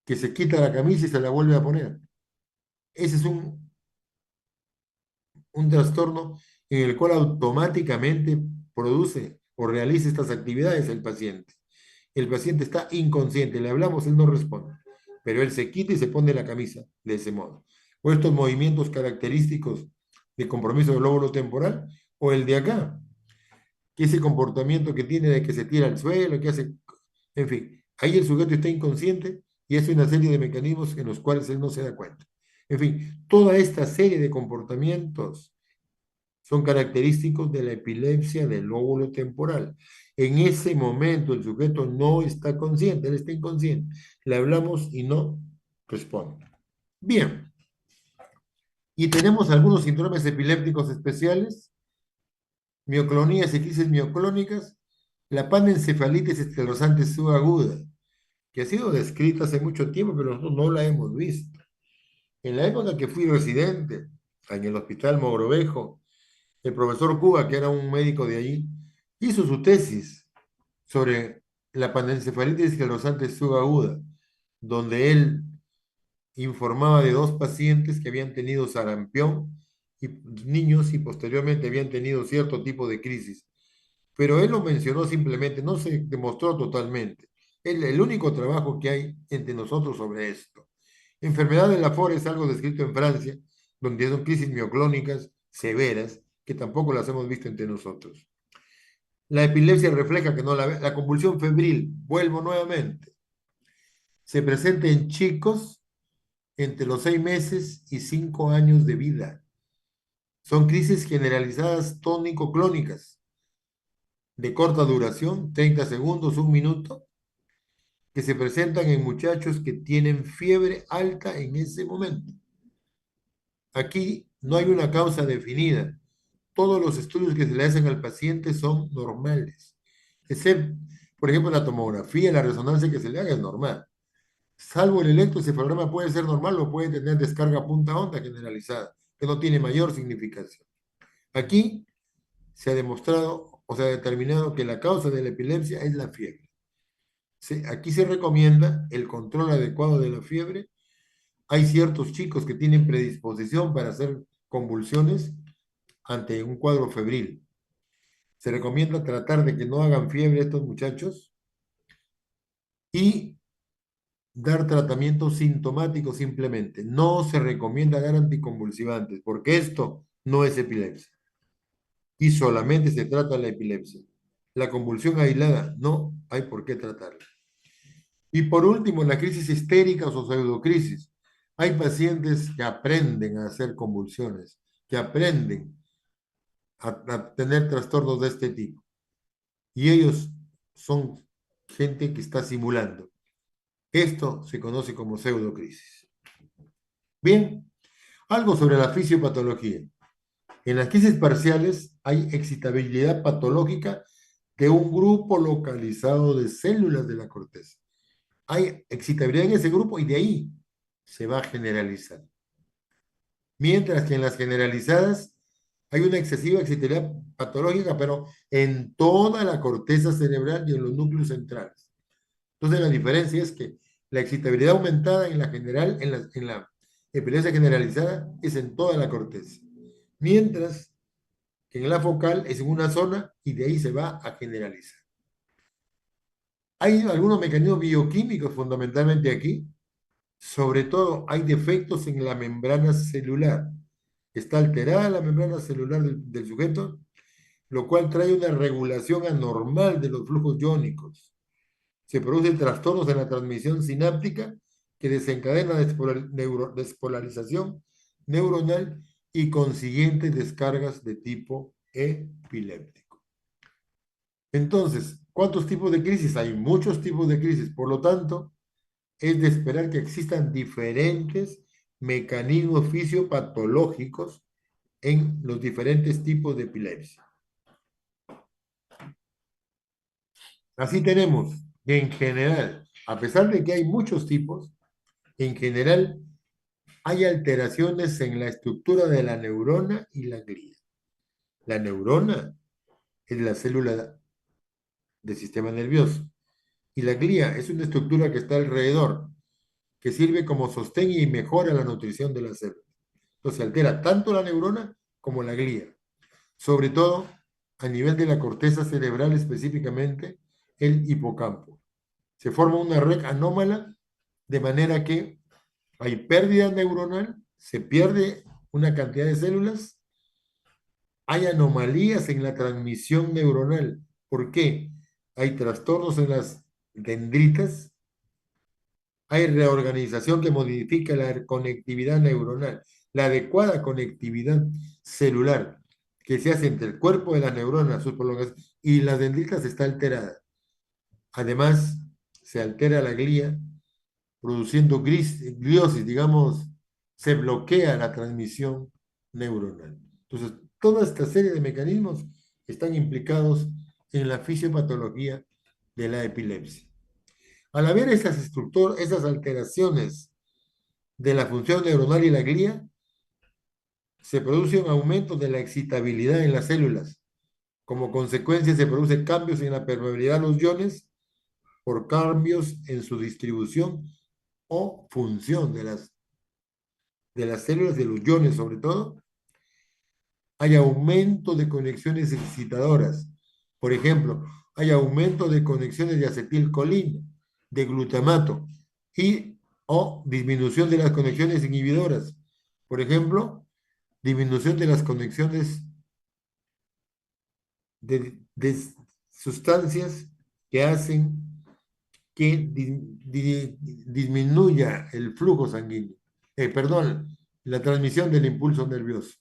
que se quita la camisa y se la vuelve a poner. Ese es un trastorno en el cual automáticamente produce o realiza estas actividades el paciente. El paciente está inconsciente, le hablamos, él no responde, pero él se quita y se pone la camisa de ese modo. O estos movimientos característicos de compromiso del lóbulo temporal, o el de acá, que ese comportamiento que tiene de que se tira al suelo, que hace, en fin, ahí el sujeto está inconsciente y hace una serie de mecanismos en los cuales él no se da cuenta. En fin, toda esta serie de comportamientos son característicos de la epilepsia del lóbulo temporal. En ese momento el sujeto no está consciente, él está inconsciente. Le hablamos y no responde. Bien. Y tenemos algunos síndromes epilépticos especiales, mioclonías y crisis mioclónicas, la panencefalitis esclerosante subaguda, que ha sido descrita hace mucho tiempo, pero nosotros no la hemos visto. En la época que fui residente en el Hospital Mogrovejo, el profesor Cuba, que era un médico de allí, hizo su tesis sobre la panencefalitis esclerosante subaguda, donde él informaba de dos pacientes que habían tenido sarampión, y niños, y posteriormente habían tenido cierto tipo de crisis. Pero él lo mencionó simplemente, no se demostró totalmente. El único trabajo que hay entre nosotros sobre esto. Enfermedad de Lafora es algo descrito en Francia, donde son crisis mioclónicas severas, que tampoco las hemos visto entre nosotros. La epilepsia refleja que no la convulsión febril, vuelvo nuevamente, se presenta en chicos entre los 6 meses y 5 años de vida. Son crisis generalizadas tónico-clónicas de corta duración, 30 segundos, 1 minuto, que se presentan en muchachos que tienen fiebre alta en ese momento. Aquí no hay una causa definida. Todos los estudios que se le hacen al paciente son normales. Excepto, por ejemplo, la tomografía, la resonancia que se le haga es normal. Salvo el electroencefalograma puede ser normal o puede tener descarga punta onda generalizada, que no tiene mayor significación. Aquí se ha demostrado o se ha determinado que la causa de la epilepsia es la fiebre. Aquí se recomienda el control adecuado de la fiebre. Hay ciertos chicos que tienen predisposición para hacer convulsiones ante un cuadro febril. Se recomienda tratar de que no hagan fiebre estos muchachos y dar tratamiento sintomático simplemente. No se recomienda dar anticonvulsivantes porque esto no es epilepsia y solamente se trata la epilepsia. La convulsión aislada no hay por qué tratarla. Y por último, la crisis histérica o pseudocrisis. Hay pacientes que aprenden a hacer convulsiones, que aprenden a tener trastornos de este tipo. Y ellos son gente que está simulando. Esto se conoce como pseudocrisis. Bien, algo sobre la fisiopatología. En las crisis parciales hay excitabilidad patológica de un grupo localizado de células de la corteza. Hay excitabilidad en ese grupo y de ahí se va a generalizar. Mientras que en las generalizadas hay una excesiva excitabilidad patológica, pero en toda la corteza cerebral y en los núcleos centrales. Entonces la diferencia es que la excitabilidad aumentada en la general, en la epilepsia generalizada, es en toda la corteza. Mientras que en la focal es en una zona y de ahí se va a generalizar. Hay algunos mecanismos bioquímicos fundamentalmente aquí. Sobre todo hay defectos en la membrana celular. Está alterada la membrana celular del sujeto, lo cual trae una regulación anormal de los flujos iónicos. Se producen trastornos en la transmisión sináptica que desencadena despolarización neuronal y consiguientes descargas de tipo epiléptico. Entonces, ¿cuántos tipos de crisis? Hay muchos tipos de crisis. Por lo tanto, es de esperar que existan diferentes mecanismos fisiopatológicos en los diferentes tipos de epilepsia. Así tenemos que en general, a pesar de que hay muchos tipos, en general hay alteraciones en la estructura de la neurona y la glía. La neurona es la célula del sistema nervioso y la glía es una estructura que está alrededor, que sirve como sostén y mejora la nutrición de la célula. Entonces se altera tanto la neurona como la glía, sobre todo a nivel de la corteza cerebral, específicamente el hipocampo. Se forma una red anómala de manera que hay pérdida neuronal, se pierde una cantidad de células, hay anomalías en la transmisión neuronal. ¿Por qué? Hay trastornos en las dendritas, hay reorganización que modifica la conectividad neuronal, la adecuada conectividad celular que se hace entre el cuerpo de la neurona, sus prolongaciones, y las dendritas está alterada. Además, se altera la glía, produciendo gliosis, digamos, se bloquea la transmisión neuronal. Entonces, toda esta serie de mecanismos están implicados en la fisiopatología de la epilepsia. Al haber esas alteraciones de la función neuronal y la glía, se produce un aumento de la excitabilidad en las células. Como consecuencia, se producen cambios en la permeabilidad de los iones por cambios en su distribución o función de las células, de los iones sobre todo. Hay aumento de conexiones excitadoras. Por ejemplo, hay aumento de conexiones de acetilcolina, de glutamato y o disminución de las conexiones inhibidoras. Por ejemplo, disminución de las conexiones de sustancias que hacen que disminuya el flujo sanguíneo. Perdón, la transmisión del impulso nervioso.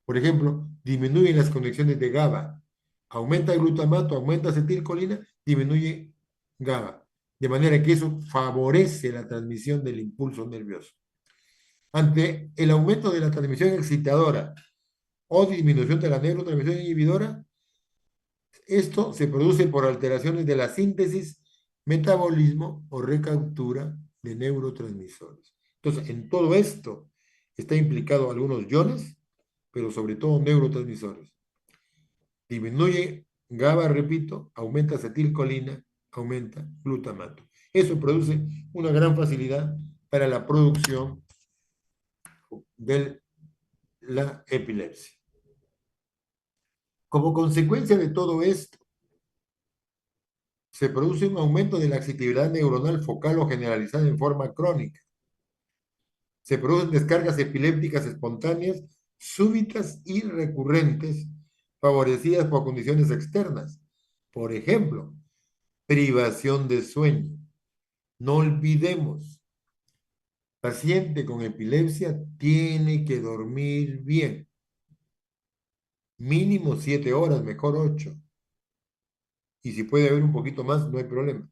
Por ejemplo, disminuye las conexiones de GABA. Aumenta el glutamato, aumenta acetilcolina, disminuye GABA. De manera que eso favorece la transmisión del impulso nervioso. Ante el aumento de la transmisión excitadora o disminución de la neurotransmisión inhibidora, esto se produce por alteraciones de la síntesis, metabolismo o recaptura de neurotransmisores. Entonces, en todo esto está implicado algunos iones, pero sobre todo neurotransmisores. Disminuye GABA, repito, aumenta acetilcolina, aumenta glutamato. Eso produce una gran facilidad para la producción de la epilepsia. Como consecuencia de todo esto, se produce un aumento de la excitabilidad neuronal focal o generalizada en forma crónica. Se producen descargas epilépticas espontáneas, súbitas y recurrentes, favorecidas por condiciones externas. Por ejemplo, privación de sueño. No olvidemos, paciente con epilepsia tiene que dormir bien. Mínimo 7 horas, mejor 8. Y si puede haber un poquito más, no hay problema.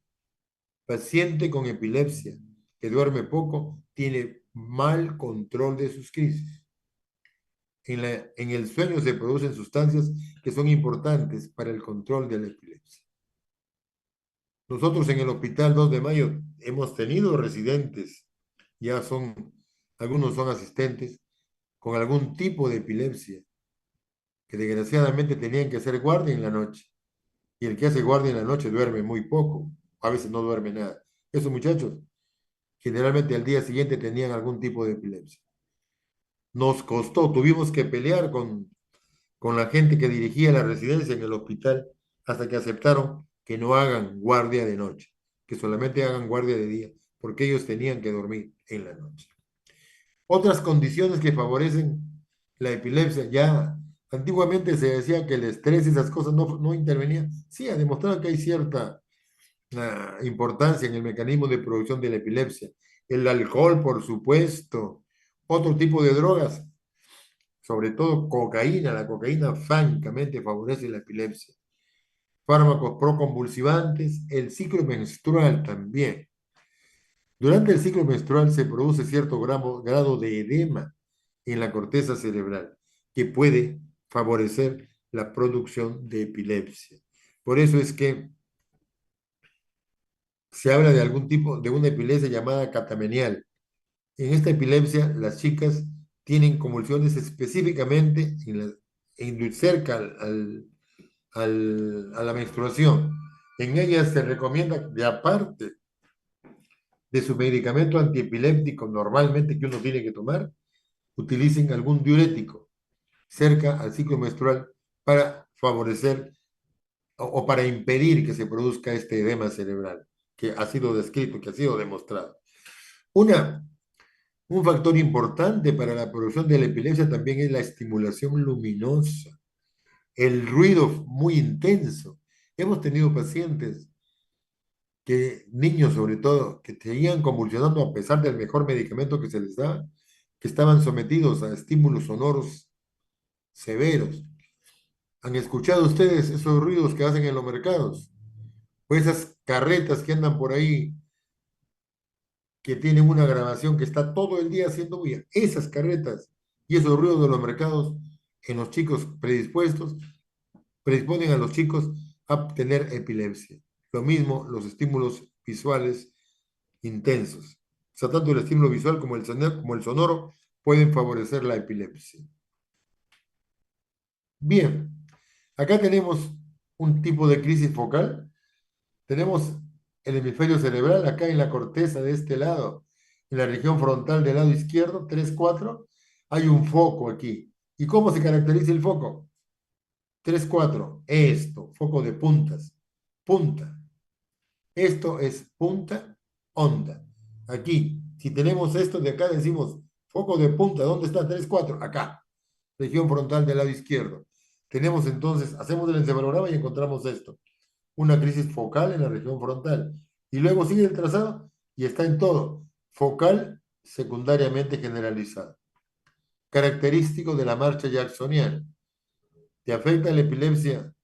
Paciente con epilepsia que duerme poco tiene mal control de sus crisis. En el sueño se producen sustancias que son importantes para el control de la epilepsia. Nosotros en el Hospital 2 de Mayo hemos tenido residentes, algunos son asistentes, con algún tipo de epilepsia, que desgraciadamente tenían que hacer guardia en la noche. Y el que hace guardia en la noche duerme muy poco, a veces no duerme nada. Esos muchachos generalmente al día siguiente tenían algún tipo de epilepsia. Nos costó, tuvimos que pelear con la gente que dirigía la residencia en el hospital hasta que aceptaron que no hagan guardia de noche, que solamente hagan guardia de día, porque ellos tenían que dormir en la noche. Otras condiciones que favorecen la epilepsia, ya antiguamente se decía que el estrés y esas cosas no intervenían. Sí, ha demostrado que hay cierta importancia en el mecanismo de producción de la epilepsia. El alcohol, por supuesto, otro tipo de drogas, sobre todo cocaína. La cocaína francamente favorece la epilepsia. fármacos proconvulsivantes, el ciclo menstrual también. Durante el ciclo menstrual se produce cierto grado de edema en la corteza cerebral que puede favorecer la producción de epilepsia. Por eso es que se habla de algún tipo de una epilepsia llamada catamenial. En esta epilepsia, las chicas tienen convulsiones específicamente cerca a la menstruación. En ellas se recomienda, de aparte de su medicamento antiepiléptico normalmente que uno tiene que tomar, utilicen algún diurético cerca al ciclo menstrual para favorecer o para impedir que se produzca este edema cerebral que ha sido descrito, que ha sido demostrado. Un factor importante para la producción de la epilepsia también es la estimulación luminosa, el ruido muy intenso. Hemos tenido pacientes niños sobre todo, que seguían convulsionando a pesar del mejor medicamento que se les daba, que estaban sometidos a estímulos sonoros severos. ¿Han escuchado ustedes esos ruidos que hacen en los mercados? O esas carretas que andan por ahí, que tienen una grabación que está todo el día haciendo bulla. Esas carretas y esos ruidos de los mercados en los chicos predisponen a los chicos a tener epilepsia. Lo mismo los estímulos visuales intensos. O sea, tanto el estímulo visual como el sonoro pueden favorecer la epilepsia. Bien, acá tenemos un tipo de crisis focal. Tenemos el hemisferio cerebral acá en la corteza de este lado, en la región frontal del lado izquierdo, 3-4. Hay un foco aquí. ¿Y cómo se caracteriza el foco? 3-4. Esto, foco de puntas. Punta. Esto es punta, onda. Aquí, si tenemos esto de acá, decimos foco de punta. ¿Dónde está 3-4? Acá, región frontal del lado izquierdo. Tenemos entonces, hacemos el encefalograma y encontramos esto. Una crisis focal en la región frontal. Y luego sigue el trazado y está en todo. Focal secundariamente generalizada. Característico de la marcha jacksoniana. Te afecta la epilepsia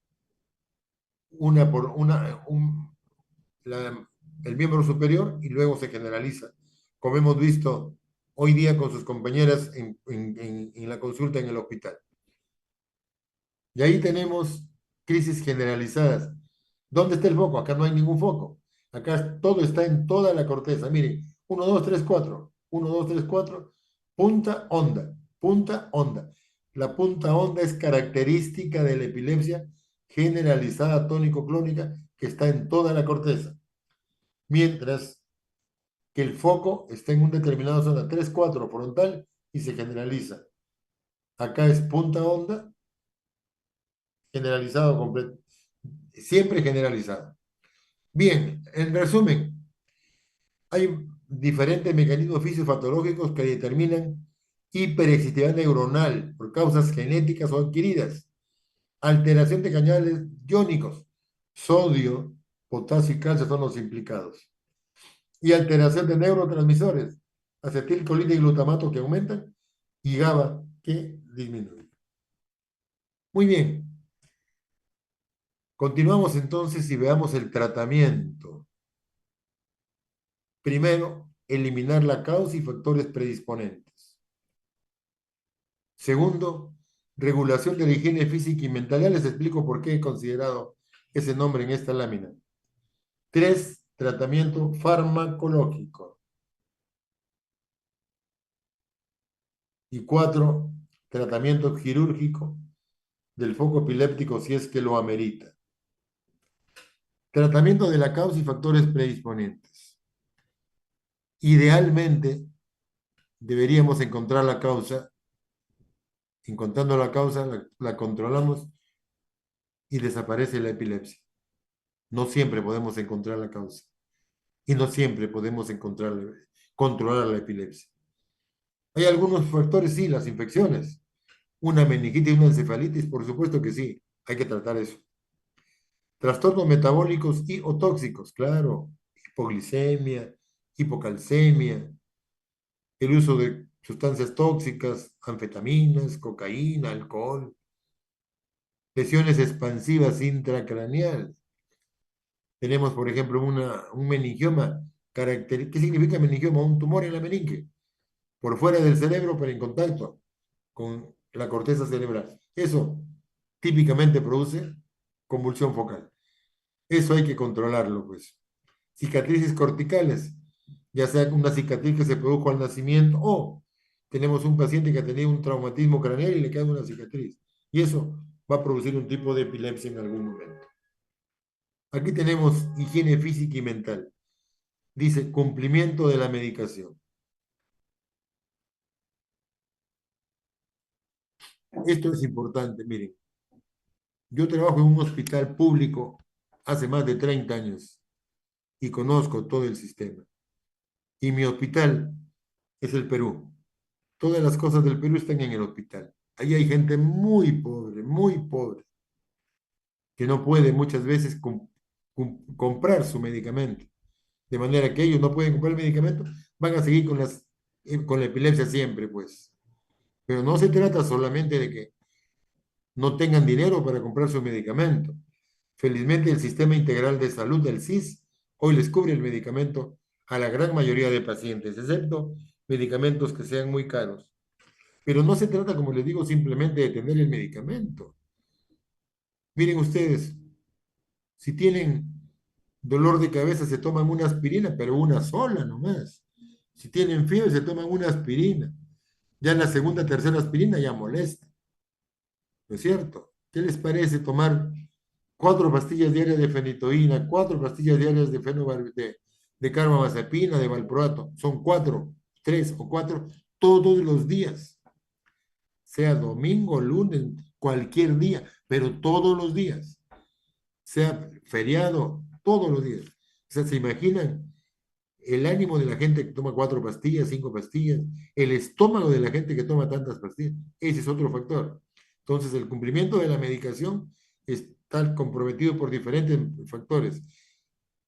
la- el miembro superior y luego se generaliza, como hemos visto hoy día con sus compañeras en la consulta en el hospital. Y ahí tenemos crisis generalizadas. ¿Dónde está el foco? Acá no hay ningún foco. Acá todo está en toda la corteza. Miren, 1, 2, 3, 4. 1, 2, 3, 4. Punta onda. Punta onda. La punta onda es característica de la epilepsia generalizada tónico-clónica que está en toda la corteza. Mientras que el foco está en un determinado zona 3-4 frontal y se generaliza. Acá es punta onda, generalizado completo, siempre generalizado. Bien, en resumen, hay diferentes mecanismos fisiopatológicos que determinan hiperexcitabilidad neuronal por causas genéticas o adquiridas, alteración de canales iónicos, sodio, potasio y calcio son los implicados, y alteración de neurotransmisores, acetilcolina y glutamato que aumentan y GABA que disminuye. Muy bien. Continuamos entonces y veamos el tratamiento. Primero, eliminar la causa y factores predisponentes. Segundo, regulación de la higiene física y mental. Ya les explico por qué he considerado ese nombre en esta lámina. 3, tratamiento farmacológico. Y 4, tratamiento quirúrgico del foco epiléptico si es que lo amerita. Tratamiento de la causa y factores predisponentes. Idealmente, deberíamos encontrar la causa. Encontrando la causa, la controlamos y desaparece la epilepsia. No siempre podemos encontrar la causa. Y no siempre podemos controlar la epilepsia. Hay algunos factores, sí, las infecciones. Una meningitis y una encefalitis, por supuesto que sí. Hay que tratar eso. Trastornos metabólicos y o tóxicos, claro. Hipoglicemia, hipocalcemia, el uso de sustancias tóxicas, anfetaminas, cocaína, alcohol. lesiones expansivas intracraneales. Tenemos, por ejemplo, un meningioma. ¿Qué significa meningioma? Un tumor en la meninge, por fuera del cerebro, pero en contacto con la corteza cerebral. Eso típicamente produce convulsión focal. Eso hay que controlarlo, pues. Cicatrices corticales, ya sea una cicatriz que se produjo al nacimiento o tenemos un paciente que ha tenido un traumatismo craneal y le queda una cicatriz. Y eso va a producir un tipo de epilepsia en algún momento. Aquí tenemos higiene física y mental. Dice cumplimiento de la medicación. Esto es importante, miren. Yo trabajo en un hospital público hace más de 30 años y conozco todo el sistema. Y mi hospital es el Perú. Todas las cosas del Perú están en el hospital. Ahí hay gente muy pobre, que no puede muchas veces comprar su medicamento. De manera que ellos no pueden comprar el medicamento, van a seguir con la epilepsia siempre, pues. Pero no se trata solamente de que no tengan dinero para comprar su medicamento. Felizmente el Sistema Integral de Salud del SIS hoy les cubre el medicamento a la gran mayoría de pacientes, excepto medicamentos que sean muy caros. Pero no se trata, como les digo, simplemente de tener el medicamento. Miren ustedes, si tienen dolor de cabeza se toman una aspirina, pero una sola nomás. Si tienen fiebre se toman una aspirina. Ya en la segunda, tercera aspirina ya molesta. ¿No es cierto? ¿Qué les parece tomar 4 pastillas diarias de fenitoína, 4 pastillas diarias de carbamazepina, de valproato? Son 3 o 4 todos los días, sea domingo, lunes, cualquier día, pero todos los días, sea feriado, todos los días. O sea, ¿se imaginan el ánimo de la gente que toma 4 pastillas, 5 pastillas, el estómago de la gente que toma tantas pastillas? Ese es otro factor. Entonces, el cumplimiento de la medicación está comprometido por diferentes factores.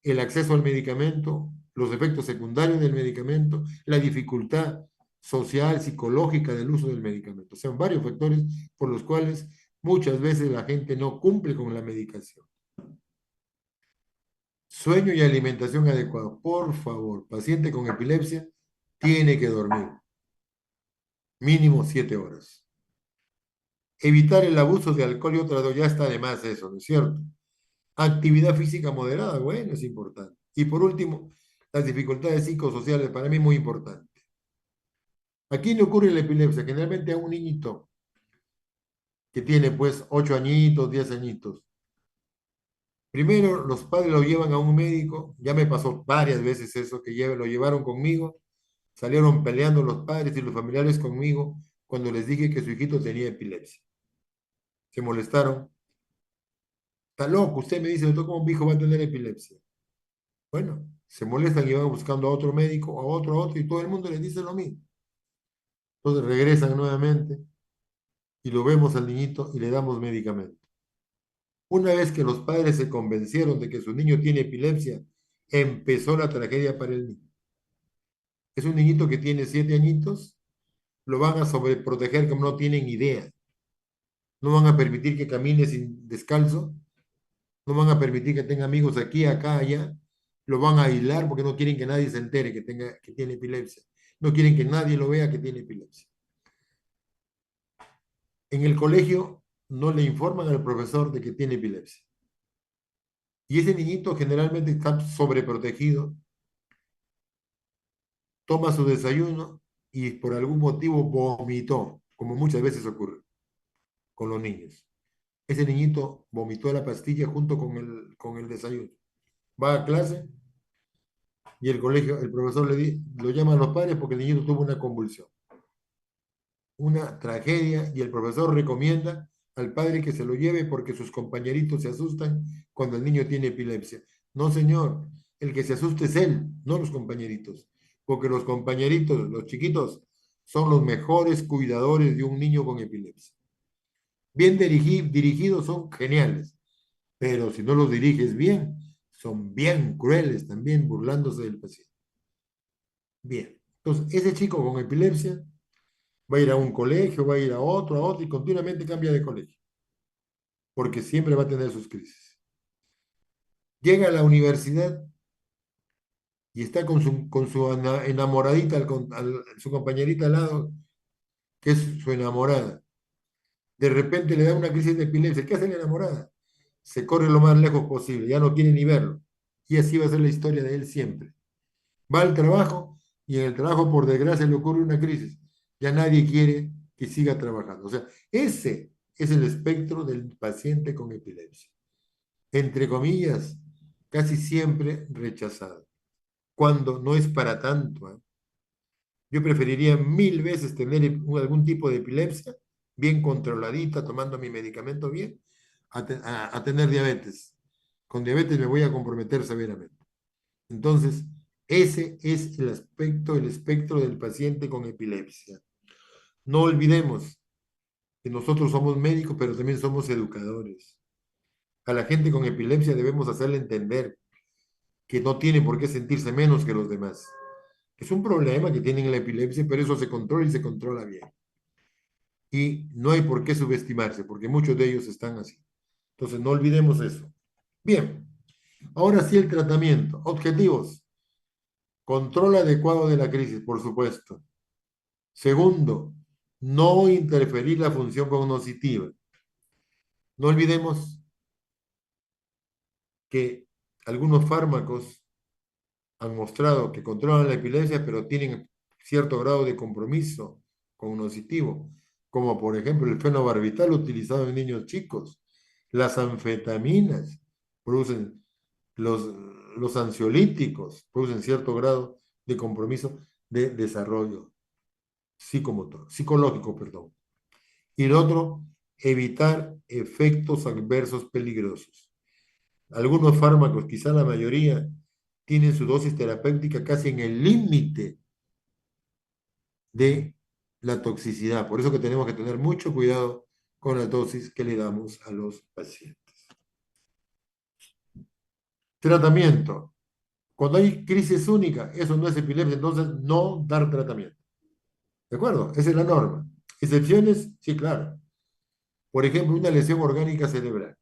El acceso al medicamento, los efectos secundarios del medicamento, la dificultad social, psicológica del uso del medicamento. Son varios factores por los cuales muchas veces la gente no cumple con la medicación. Sueño y alimentación adecuada. Por favor, paciente con epilepsia tiene que dormir mínimo 7 horas. Evitar el abuso de alcohol y otras drogas, ya está de más eso, ¿no es cierto? Actividad física moderada, bueno, es importante. Y por último, las dificultades psicosociales, para mí muy importante. Aquí le ocurre la epilepsia, generalmente a un niñito que tiene pues 8 añitos, 10 añitos. Primero, los padres lo llevan a un médico, ya me pasó varias veces eso, lo llevaron conmigo, salieron peleando los padres y los familiares conmigo cuando les dije que su hijito tenía epilepsia. Se molestaron. Está loco, usted me dice, doctor, ¿cómo mi hijo va a tener epilepsia? Bueno, se molestan y van buscando a otro médico, a otro, y todo el mundo les dice lo mismo. Entonces regresan nuevamente y lo vemos al niñito y le damos medicamento. Una vez que los padres se convencieron de que su niño tiene epilepsia, empezó la tragedia para el niño. Es un niñito que tiene 7 añitos, lo van a sobreproteger como no tienen idea. No van a permitir que camine sin descalzo, no van a permitir que tenga amigos aquí, acá, allá. Lo van a aislar porque no quieren que nadie se entere que tiene epilepsia. No quieren que nadie lo vea que tiene epilepsia. En el colegio no le informan al profesor de que tiene epilepsia. Y ese niñito generalmente está sobreprotegido, toma su desayuno y por algún motivo vomitó, como muchas veces ocurre con los niños. Ese niñito vomitó la pastilla junto con el desayuno. Va a clase y el profesor lo llama a los padres porque el niñito tuvo una convulsión. Una tragedia, y el profesor recomienda al padre que se lo lleve porque sus compañeritos se asustan cuando el niño tiene epilepsia. No, señor, el que se asuste es él, no los compañeritos, porque los compañeritos, los chiquitos, son los mejores cuidadores de un niño con epilepsia. Bien dirigidos son geniales, pero si no los diriges bien, son bien crueles también, burlándose del paciente. Bien, entonces ese chico con epilepsia va a ir a un colegio, va a ir a otro, y continuamente cambia de colegio. porque siempre va a tener sus crisis. Llega a la universidad y está con su enamoradita, su compañerita al lado, que es su enamorada. De repente le da una crisis de epilepsia. ¿Qué hace la enamorada? Se corre lo más lejos posible, ya no quiere ni verlo. Y así va a ser la historia de él siempre. Va al trabajo y en el trabajo, por desgracia, le ocurre una crisis. Ya nadie quiere que siga trabajando. O sea, ese es el espectro del paciente con epilepsia. Entre comillas, casi siempre rechazado. Cuando no es para tanto, ¿eh? Yo preferiría 1000 veces tener algún tipo de epilepsia bien controladita, tomando mi medicamento bien, a tener diabetes. Con diabetes me voy a comprometer severamente. Entonces, ese es el espectro del paciente con epilepsia. No olvidemos que nosotros somos médicos, pero también somos educadores. A la gente con epilepsia debemos hacerle entender que no tiene por qué sentirse menos que los demás. Es un problema que tienen la epilepsia, pero eso se controla y se controla bien. Y no hay por qué subestimarse, porque muchos de ellos están así. Entonces, no olvidemos eso. Bien, ahora sí el tratamiento. Objetivos. Control adecuado de la crisis, por supuesto. Segundo, no interferir la función cognitiva. No olvidemos que algunos fármacos han mostrado que controlan la epilepsia, pero tienen cierto grado de compromiso cognitivo, como por ejemplo el fenobarbital utilizado en niños chicos. Las anfetaminas producen, los, los ansiolíticos producen cierto grado de compromiso de desarrollo psicomotor, psicológico, perdón. Y el otro, evitar efectos adversos peligrosos. Algunos fármacos, quizá la mayoría, tienen su dosis terapéutica casi en el límite de la toxicidad. Por eso que tenemos que tener mucho cuidado con la dosis que le damos a los pacientes. Tratamiento. Cuando hay crisis única, eso no es epilepsia, entonces no dar tratamiento. ¿De acuerdo? Esa es la norma. ¿Excepciones? Sí, claro. Por ejemplo, una lesión orgánica cerebral.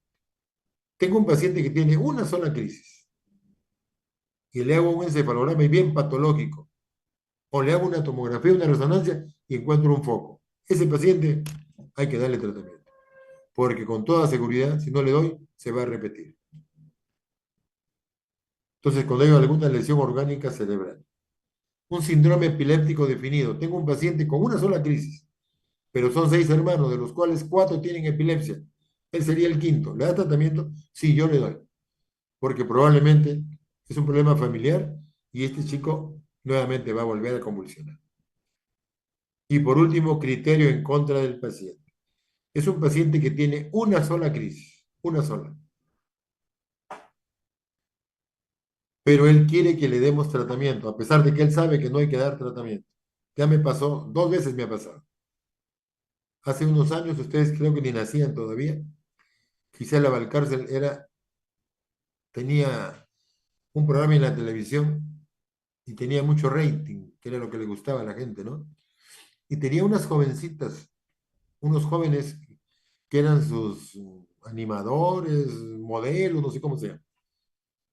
Tengo un paciente que tiene una sola crisis y le hago un encefalograma y bien patológico, o le hago una tomografía, una resonancia y encuentro un foco. Ese paciente hay que darle tratamiento, porque con toda seguridad, si no le doy, se va a repetir. Entonces, cuando hay alguna lesión orgánica cerebral, un síndrome epiléptico definido, tengo un paciente con una sola crisis, pero son 6 hermanos, de los cuales 4 tienen epilepsia. Él sería el quinto. ¿Le da tratamiento? Sí, yo le doy, porque probablemente es un problema familiar y este chico nuevamente va a volver a convulsionar. Y por último, criterio en contra del paciente. Es un paciente que tiene una sola crisis, una sola. Pero él quiere que le demos tratamiento, a pesar de que él sabe que no hay que dar tratamiento. Ya me pasó, 2 veces me ha pasado. Hace unos años, ustedes creo que ni nacían todavía. Gisela Valcárcel tenía un programa en la televisión y tenía mucho rating, que era lo que le gustaba a la gente, ¿no? Y tenía unas jovencitas, unos jóvenes que eran sus animadores, modelos, no sé cómo sea.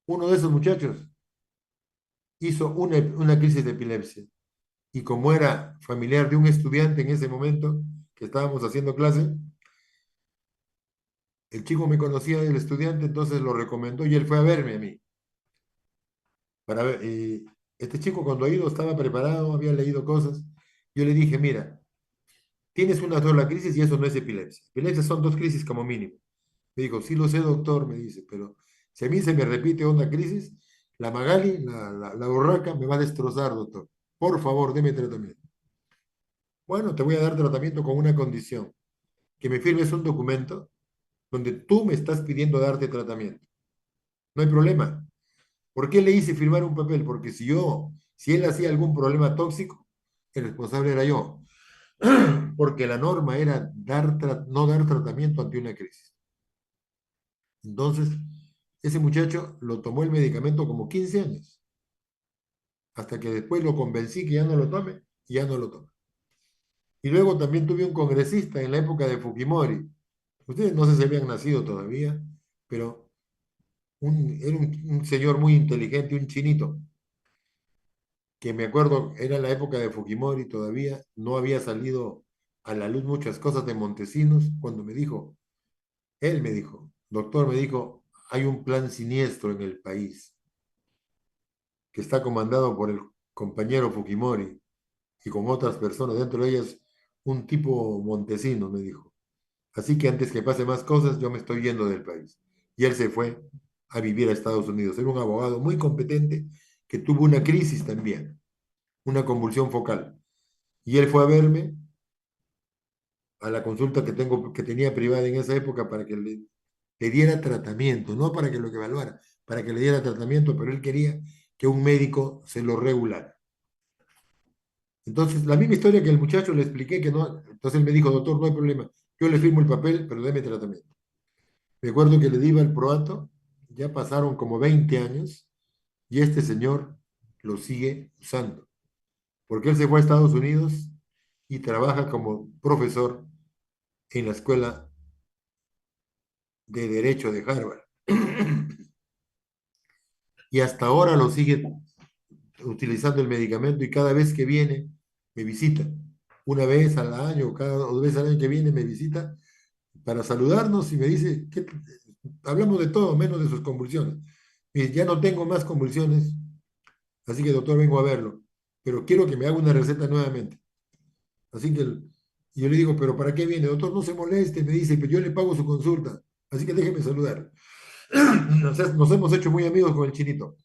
Uno de esos muchachos hizo una crisis de epilepsia y como era familiar de un estudiante en ese momento que estábamos haciendo clase, el chico me conocía del estudiante, entonces lo recomendó y él fue a verme a mí. Para ver, y este chico cuando ha ido estaba preparado, había leído cosas. Yo le dije, mira, tienes una sola crisis y eso no es epilepsia. Epilepsia son 2 crisis como mínimo. Me dijo, sí lo sé, doctor, me dice, pero si a mí se me repite una crisis, la Magali, la urraca, me va a destrozar, doctor. Por favor, deme tratamiento. Bueno, te voy a dar tratamiento con una condición, que me firmes un documento donde tú me estás pidiendo darte tratamiento. No hay problema. ¿Por qué le hice firmar un papel? Porque si él hacía algún problema tóxico, el responsable era yo. Porque la norma era no dar tratamiento ante una crisis. Entonces, ese muchacho lo tomó el medicamento como 15 años, hasta que después lo convencí que ya no lo tome y ya no lo toma. Y luego también tuve un congresista en la época de Fujimori, Ustedes no sé si habían nacido todavía, pero era un señor muy inteligente, un chinito, que me acuerdo, era la época de Fujimori todavía, no había salido a la luz muchas cosas de Montesinos, cuando me dijo, él me dijo, doctor, me dijo, hay un plan siniestro en el país que está comandado por el compañero Fujimori y con otras personas, dentro de ellas un tipo Montesinos, me dijo. Así que antes que pase más cosas, yo me estoy yendo del país. Y él se fue a vivir a Estados Unidos. Era un abogado muy competente que tuvo una crisis también, una convulsión focal. Y él fue a verme a la consulta que tenía privada en esa época para que le diera tratamiento, no para que lo evaluara, para que le diera tratamiento, pero él quería que un médico se lo regulara. Entonces, la misma historia que el muchacho le expliqué que no, entonces él me dijo, doctor, no hay problema, yo le firmo el papel, pero deme tratamiento. Me acuerdo que le di el proato, ya pasaron como 20 años y este señor lo sigue usando, porque él se fue a Estados Unidos y trabaja como profesor en la escuela de Derecho de Harvard. Y hasta ahora lo sigue utilizando el medicamento y cada vez que viene me visita. Una vez al año, cada 2 veces al año que viene me visita para saludarnos y me dice, hablamos de todo menos de sus convulsiones. Me dice, ya no tengo más convulsiones, así que doctor, vengo a verlo, pero quiero que me haga una receta nuevamente. Así que yo le digo, pero ¿para qué viene? Doctor, no se moleste, me dice, pero yo le pago su consulta, así que déjeme saludar. Nos hemos hecho muy amigos con el chinito.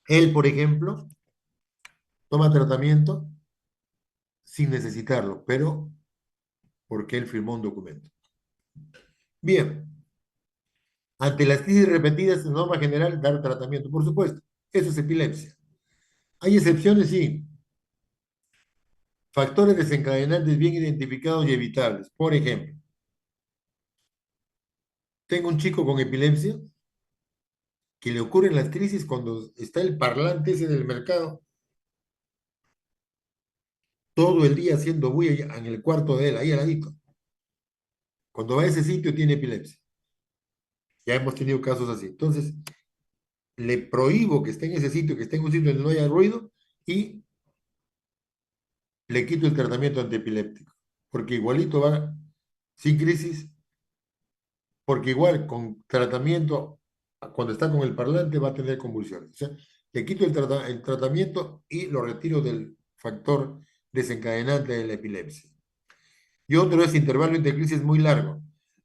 Él, por ejemplo, toma tratamiento sin necesitarlo, pero porque él firmó un documento. Bien, ante las crisis repetidas, en norma general, dar tratamiento, por supuesto. Eso es epilepsia. Hay excepciones, sí. Factores desencadenantes bien identificados y evitables. Por ejemplo, tengo un chico con epilepsia que le ocurren las crisis cuando está el parlante ese del mercado todo el día haciendo bulla en el cuarto de él, ahí al ladito. Cuando va a ese sitio tiene epilepsia. Ya hemos tenido casos así. Entonces, le prohíbo que esté en ese sitio, que esté en un sitio donde no haya ruido y le quito el tratamiento antiepiléptico. Porque igualito va sin crisis, porque igual con tratamiento, cuando está con el parlante va a tener convulsiones. O sea, le quito el tratamiento y lo retiro del factor desencadenante de la epilepsia. Y otro es intervalo entre crisis muy largo.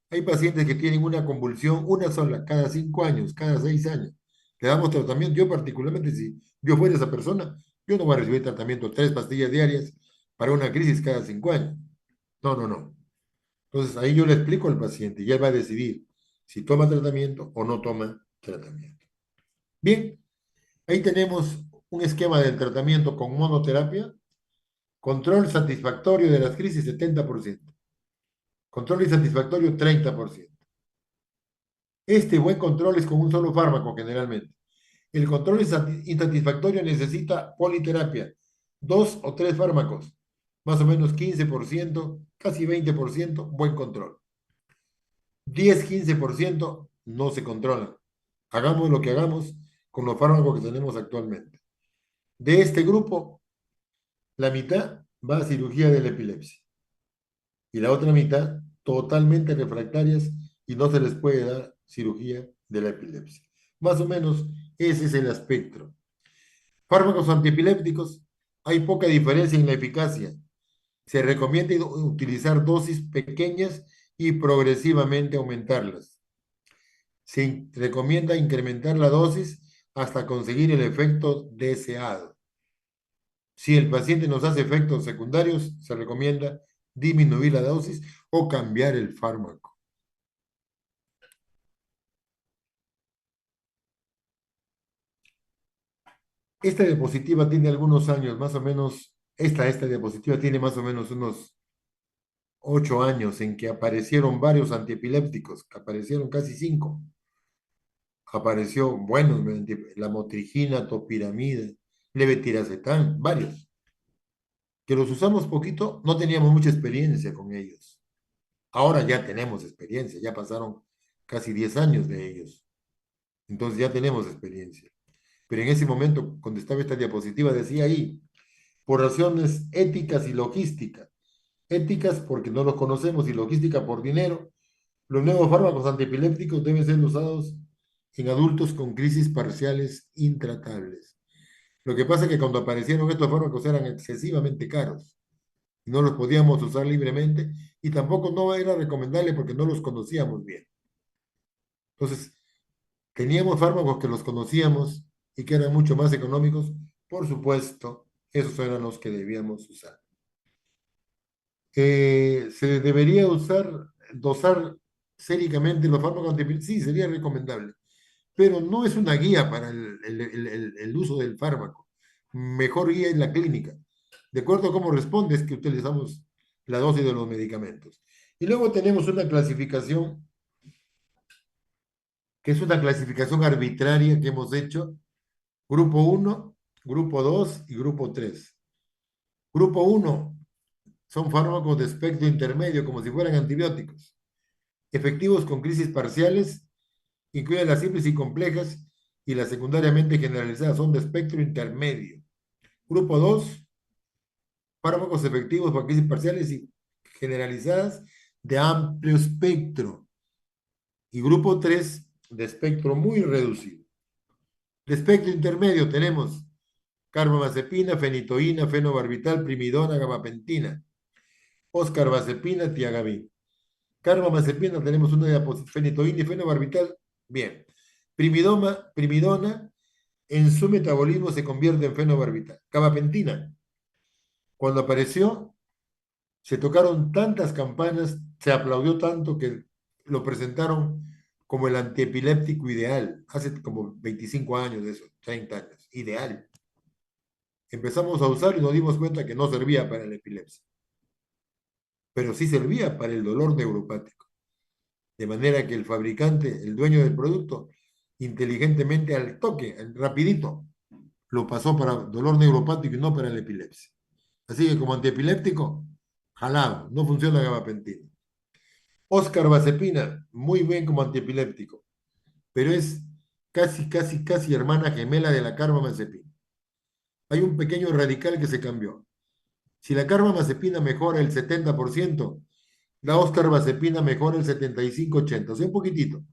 Hay pacientes que tienen una convulsión, una sola, cada 5 años, cada 6 años. Le damos tratamiento. Yo particularmente, si yo fuera esa persona, yo no voy a recibir tratamiento, 3 pastillas diarias para una crisis cada 5 años. No, no, no. Entonces ahí yo le explico al paciente y él va a decidir si toma tratamiento o no toma tratamiento. Bien, ahí tenemos un esquema del tratamiento con monoterapia, control satisfactorio de las crisis 70%, control insatisfactorio 30%. Este buen control es con un solo fármaco generalmente. El control insatisfactorio necesita politerapia, 2 o 3 fármacos, más o menos 15%, casi 20%, buen control. 10-15% no se controla. Hagamos lo que hagamos con los fármacos que tenemos actualmente. De este grupo, la mitad va a cirugía de la epilepsia y la otra mitad totalmente refractarias y no se les puede dar cirugía de la epilepsia. Más o menos ese es el espectro. Fármacos antiepilépticos, hay poca diferencia en la eficacia. Se recomienda utilizar dosis pequeñas y progresivamente aumentarlas. Se recomienda incrementar la dosis hasta conseguir el efecto deseado. Si el paciente nos hace efectos secundarios, se recomienda disminuir la dosis o cambiar el fármaco. Esta diapositiva tiene algunos años, más o menos, esta diapositiva tiene más o menos unos 8 años en que aparecieron varios antiepilépticos, aparecieron casi 5. Apareció, bueno, la motrigina, topiramida, levetiracetam, varios. Que los usamos poquito, no teníamos mucha experiencia con ellos. Ahora ya tenemos experiencia, ya pasaron casi 10 años de ellos. Entonces ya tenemos experiencia. Pero en ese momento, cuando estaba esta diapositiva, decía ahí, por razones éticas y logísticas. Éticas porque no los conocemos y logística por dinero. Los nuevos fármacos antiepilépticos deben ser usados en adultos con crisis parciales intratables. Lo que pasa es que cuando aparecieron estos fármacos eran excesivamente caros y no los podíamos usar libremente y tampoco no era recomendable porque no los conocíamos bien. Entonces, teníamos fármacos que los conocíamos y que eran mucho más económicos. Por supuesto, esos eran los que debíamos usar. ¿Se debería dosar séricamente los fármacos antiepilépticos? Sí, sería recomendable, pero no es una guía para el uso del fármaco. Mejor guía es la clínica. De acuerdo a cómo responde es que utilizamos la dosis de los medicamentos. Y luego tenemos una clasificación, que es una clasificación arbitraria que hemos hecho, grupo uno, grupo 2 y grupo 3. Grupo uno son fármacos de espectro intermedio, como si fueran antibióticos, efectivos con crisis parciales, incluyen las simples y complejas y las secundariamente generalizadas, son de espectro intermedio. Grupo 2, fármacos efectivos para crisis parciales y generalizadas de amplio espectro. Y grupo 3, de espectro muy reducido. De espectro intermedio tenemos carbamazepina, fenitoína, fenobarbital, primidona, gabapentina, oscarbazepina, tiagabin. Carbamazepina tenemos una diapositiva, fenitoína y fenobarbital, bien. Primidona, en su metabolismo se convierte en fenobarbital. Gabapentina, cuando apareció, se tocaron tantas campanas, se aplaudió tanto que lo presentaron como el antiepiléptico ideal, hace como 25 años de eso, 30 años, ideal. Empezamos a usar y nos dimos cuenta que no servía para la epilepsia, pero sí servía para el dolor neuropático. De manera que el fabricante, el dueño del producto, inteligentemente al toque, rapidito, lo pasó para dolor neuropático y no para la epilepsia. Así que como antiepiléptico, jalado, no funciona la gabapentina. Oscarbazepina, muy bien como antiepiléptico, pero es casi hermana gemela de la carbamazepina. Hay un pequeño radical que se cambió. Si la carbamazepina mejora el 70%, la oscarbazepina mejora el 75-80%, o sea, un poquitito.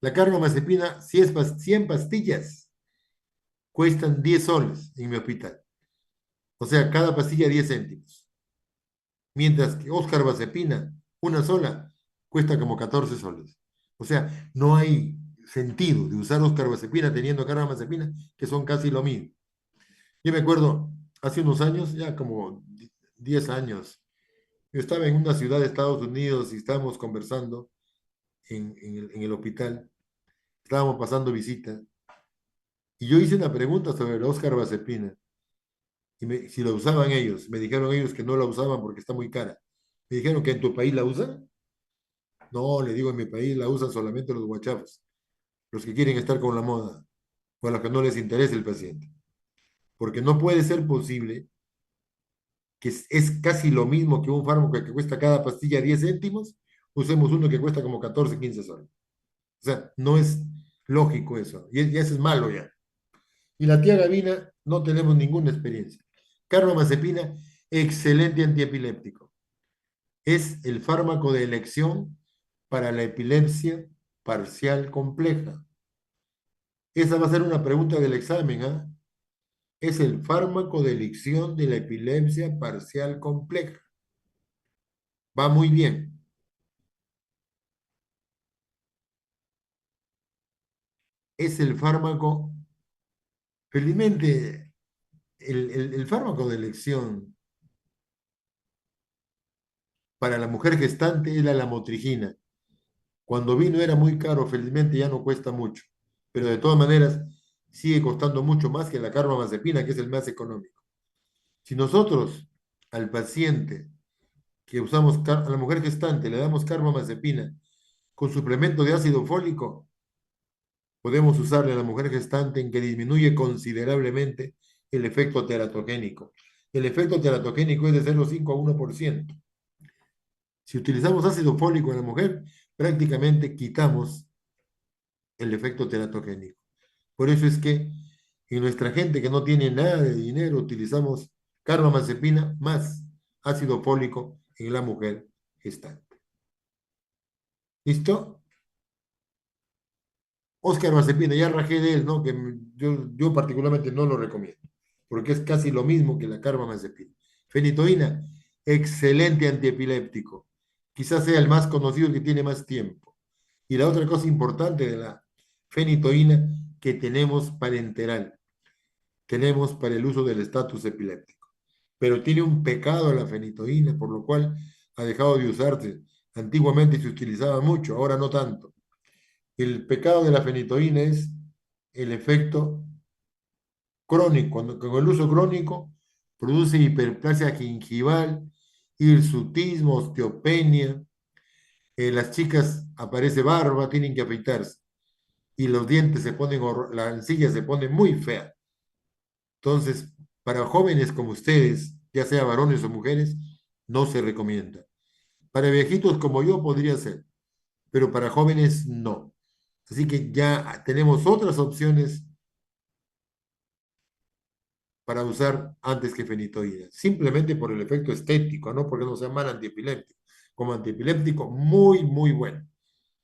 La carbamazepina, si es 100 pastillas, cuestan 10 soles en mi hospital. O sea, cada pastilla 10 céntimos. Mientras que oscarbazepina, una sola, cuesta como 14 soles. O sea, no hay sentido de usar oscarbazepina teniendo carbamazepina, que son casi lo mismo. Yo me acuerdo, hace unos años, ya como 10 años, yo estaba en una ciudad de Estados Unidos y estábamos conversando en el hospital, estábamos pasando visita, y yo hice una pregunta sobre la oscarbazepina, y si la usaban ellos, me dijeron ellos que no la usaban porque está muy cara. Me dijeron que en tu país la usan. No, le digo, en mi país la usan solamente los guachafos, los que quieren estar con la moda, o a los que no les interesa el paciente. Porque no puede ser posible que es casi lo mismo que un fármaco que cuesta cada pastilla 10 céntimos, usemos uno que cuesta como 14, 15 soles. O sea, no es lógico eso. Y eso es malo ya. Y la tiagabina, no tenemos ninguna experiencia. Carbamazepina, excelente antiepiléptico. Es el fármaco de elección para la epilepsia parcial compleja. Esa va a ser una pregunta del examen, ¿ah? Es el fármaco de elección de la epilepsia parcial compleja. Va muy bien. Es el fármaco, felizmente, el fármaco de elección para la mujer gestante es la lamotrigina. Cuando vino era muy caro, felizmente ya no cuesta mucho, pero de todas maneras sigue costando mucho más que la carbamazepina, que es el más económico. Si nosotros al paciente que usamos, a la mujer gestante, le damos carbamazepina con suplemento de ácido fólico, podemos usarle a la mujer gestante en que disminuye considerablemente el efecto teratogénico. El efecto teratogénico es de 0,5 a 1%. Si utilizamos ácido fólico en la mujer, prácticamente quitamos el efecto teratogénico. Por eso es que en nuestra gente que no tiene nada de dinero, utilizamos carbamazepina más ácido fólico en la mujer gestante. ¿Listo? Oscar Mazepina, ya rajé de él, ¿no? Que yo particularmente no lo recomiendo, porque es casi lo mismo que la carbamazepina. Fenitoína, excelente antiepiléptico. Quizás sea el más conocido, el que tiene más tiempo. Y la otra cosa importante de la fenitoína que tenemos parenteral, tenemos para el uso del estatus epiléptico. Pero tiene un pecado la fenitoína, por lo cual ha dejado de usarse. Antiguamente se utilizaba mucho, ahora no tanto. El pecado de la fenitoína es el efecto crónico. Cuando con el uso crónico produce hiperplasia gingival, hirsutismo, osteopenia. Las chicas aparece barba, tienen que afeitarse. Y los dientes se ponen, la encilla se pone muy fea. Entonces, para jóvenes como ustedes, ya sea varones o mujeres, no se recomienda. Para viejitos como yo podría ser, pero para jóvenes no. Así que ya tenemos otras opciones para usar antes que fenitoína, simplemente por el efecto estético, no porque no sea mal antiepiléptico. Como antiepiléptico, muy, muy bueno.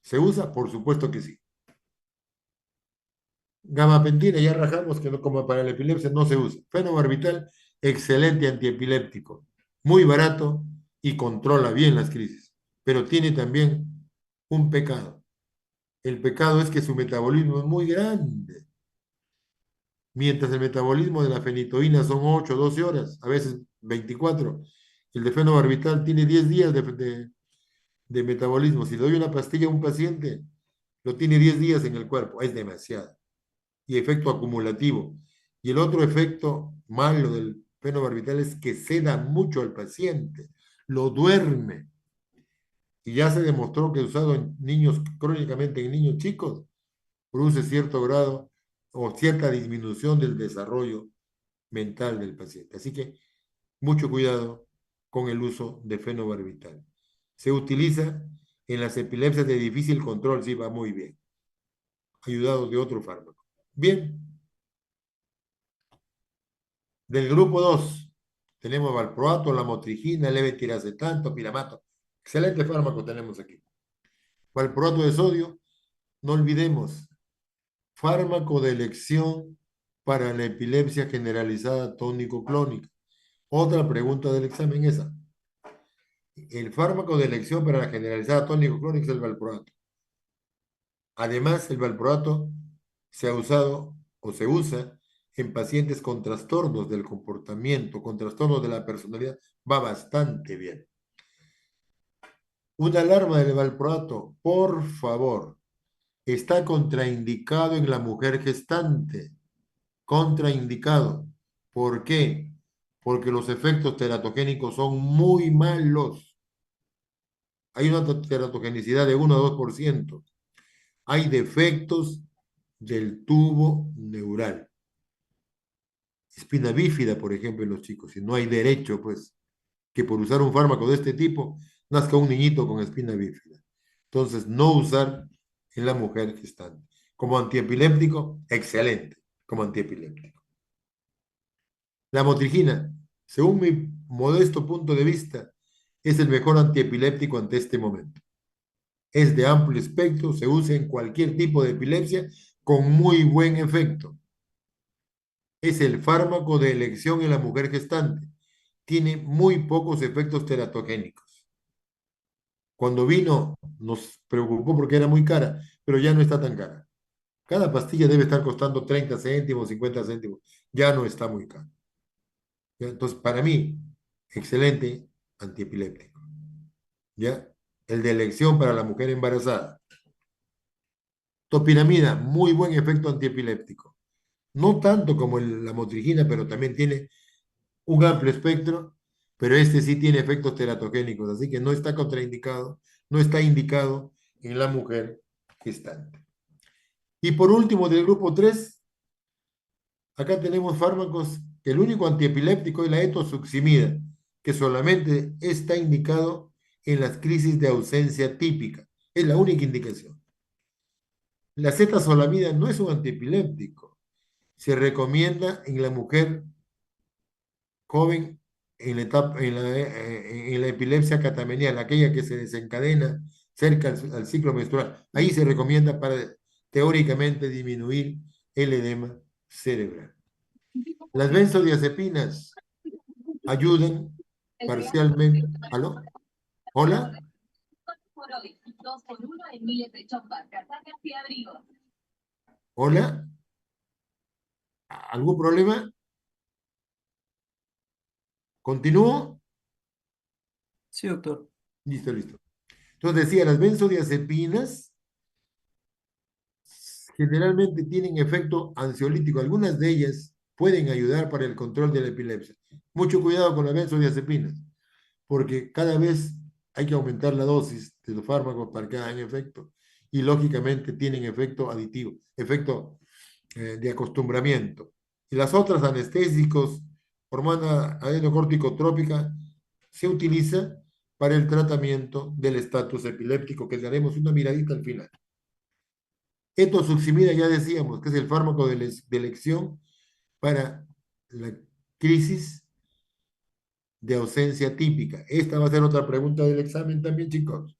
¿Se usa? Por supuesto que sí. Gabapentina, ya rajamos que no, como para la epilepsia no se usa. Fenobarbital, excelente antiepiléptico, muy barato y controla bien las crisis, pero tiene también un pecado. El pecado es que su metabolismo es muy grande. Mientras el metabolismo de la fenitoína son 8 12 horas, a veces 24, el de fenobarbital tiene 10 días de metabolismo. Si le doy una pastilla a un paciente, lo tiene 10 días en el cuerpo, es demasiado. Y efecto acumulativo. Y el otro efecto malo del fenobarbital es que seda mucho al paciente, lo duerme. Y ya se demostró que usado en niños, crónicamente en niños chicos, produce cierto grado o cierta disminución del desarrollo mental del paciente. Así que mucho cuidado con el uso de fenobarbital. Se utiliza en las epilepsias de difícil control, sí, va muy bien, ayudado de otro fármaco. Bien, del grupo 2 tenemos valproato, lamotrigina, levetiracetam, topiramato. Excelente fármaco tenemos aquí. Valproato de sodio, no olvidemos, fármaco de elección para la epilepsia generalizada tónico-clónica. Otra pregunta del examen esa. El fármaco de elección para la generalizada tónico-clónica es el valproato. Además, el valproato se ha usado o se usa en pacientes con trastornos del comportamiento, con trastornos de la personalidad, va bastante bien. Una alarma del valproato, por favor, está contraindicado en la mujer gestante. Contraindicado. ¿Por qué? Porque los efectos teratogénicos son muy malos. Hay una teratogenicidad de 1 a 2%. Hay defectos del tubo neural. Espina bífida, por ejemplo, en los chicos. Y no hay derecho, pues, que por usar un fármaco de este tipo nazca un niñito con espina bífida. Entonces, no usar en la mujer gestante. Como antiepiléptico, excelente, como antiepiléptico. La motrigina, según mi modesto punto de vista, es el mejor antiepiléptico ante este momento. Es de amplio espectro, se usa en cualquier tipo de epilepsia con muy buen efecto. Es el fármaco de elección en la mujer gestante. Tiene muy pocos efectos teratogénicos. Cuando vino nos preocupó porque era muy cara, pero ya no está tan cara. Cada pastilla debe estar costando 30 céntimos, 50 céntimos. Ya no está muy caro. ¿Ya? Entonces, para mí, excelente antiepiléptico. ¿Ya? El de elección para la mujer embarazada. Topiramida, muy buen efecto antiepiléptico. No tanto como la motrigina, pero también tiene un amplio espectro, pero este sí tiene efectos teratogénicos, así que no está contraindicado, no está indicado en la mujer gestante. Y por último, del grupo 3, acá tenemos fármacos que el único antiepiléptico es la etosuximida, que solamente está indicado en las crisis de ausencia típica. Es la única indicación. La cetazolamida no es un antiepiléptico. Se recomienda en la mujer joven en la etapa, en la epilepsia catamenial, aquella que se desencadena cerca al ciclo menstrual. Ahí se recomienda para teóricamente disminuir el edema cerebral. Las benzodiazepinas ayudan parcialmente. ¿Aló? ¿Hola? ¿Hola? ¿Algún problema? ¿Continúo? Sí, doctor. Listo, listo. Entonces decía, las benzodiazepinas generalmente tienen efecto ansiolítico. Algunas de ellas pueden ayudar para el control de la epilepsia. Mucho cuidado con las benzodiazepinas, porque cada vez hay que aumentar la dosis de los fármacos para que hagan efecto. Y lógicamente tienen efecto aditivo, efecto de acostumbramiento. Y las otras anestésicos, hormona adenocorticotrópica, se utiliza para el tratamiento del estatus epiléptico, que le daremos una miradita al final. Etosuximida ya decíamos que es el fármaco de elección para la crisis de ausencia típica. Esta va a ser otra pregunta del examen también, chicos.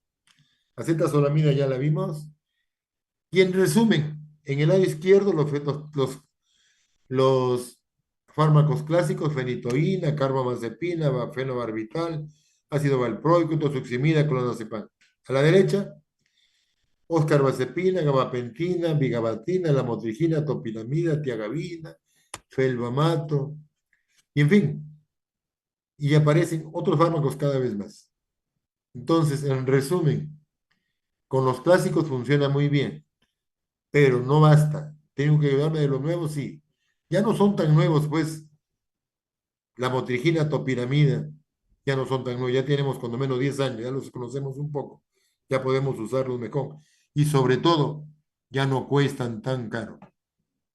Acetazolamida ya la vimos. Y en resumen, en el lado izquierdo los fármacos clásicos, fenitoína, carbamazepina, fenobarbital, ácido valproico, etosuximida, clonazepam. A la derecha, oscarbazepina, gabapentina, vigabatina, lamotrigina, topiramida, tiagabina, felbamato, y en fin, y aparecen otros fármacos cada vez más. Entonces, en resumen, con los clásicos funciona muy bien, pero no basta. Tengo que ayudarme de los nuevos, sí. Ya no son tan nuevos, pues, la motrigina, topiramida, ya no son tan nuevos, ya tenemos cuando menos 10 años, ya los conocemos un poco, ya podemos usarlos mejor. Y sobre todo, ya no cuestan tan caro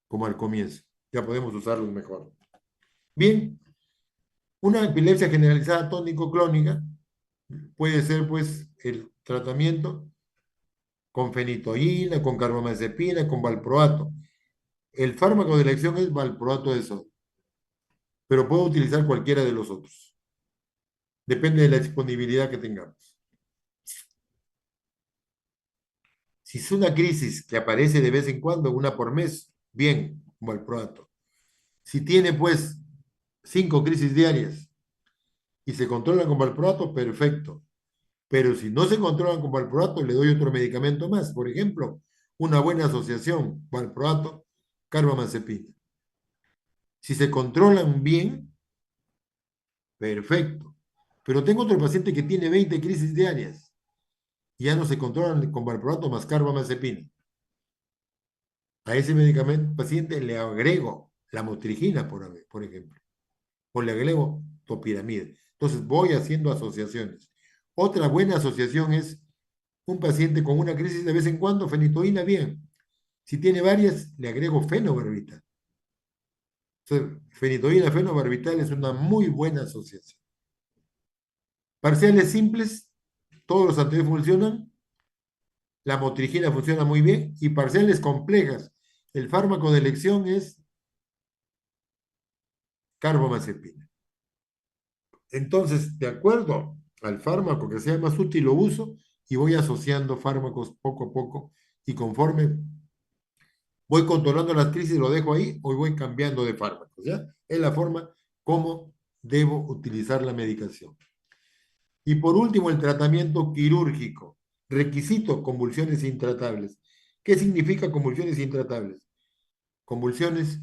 como al comienzo, ya podemos usarlos mejor. Bien, una epilepsia generalizada tónico-clónica puede ser, pues, el tratamiento con fenitoína, con carbamazepina, con valproato. El fármaco de elección es valproato de sodio, pero puedo utilizar cualquiera de los otros. Depende de la disponibilidad que tengamos. Si es una crisis que aparece de vez en cuando, una por mes, bien, valproato. Si tiene, pues, 5 crisis diarias y se controlan con valproato, perfecto. Pero si no se controlan con valproato, le doy otro medicamento más. Por ejemplo, una buena asociación, valproato, carbamazepina. Si se controlan bien, perfecto. Pero tengo otro paciente que tiene 20 crisis diarias y ya no se controlan con valproato más carbamazepina. A ese medicamento paciente le agrego la motrigina, por ejemplo, o le agrego topiramida. Entonces voy haciendo asociaciones. Otra buena asociación es un paciente con una crisis de vez en cuando, fenitoína, bien. Si tiene varias, le agrego fenobarbital. Entonces, fenitoína, fenobarbital es una muy buena asociación. Parciales simples, todos los anteriores funcionan, la motrigina funciona muy bien, y parciales complejas, el fármaco de elección es carbamazepina. Entonces, de acuerdo al fármaco que sea más útil, lo uso y voy asociando fármacos poco a poco y conforme voy controlando las crisis, lo dejo ahí o voy cambiando de fármacos, ¿ya? Es la forma como debo utilizar la medicación. Y por último, el tratamiento quirúrgico. Requisito, convulsiones intratables. ¿Qué significa convulsiones intratables? Convulsiones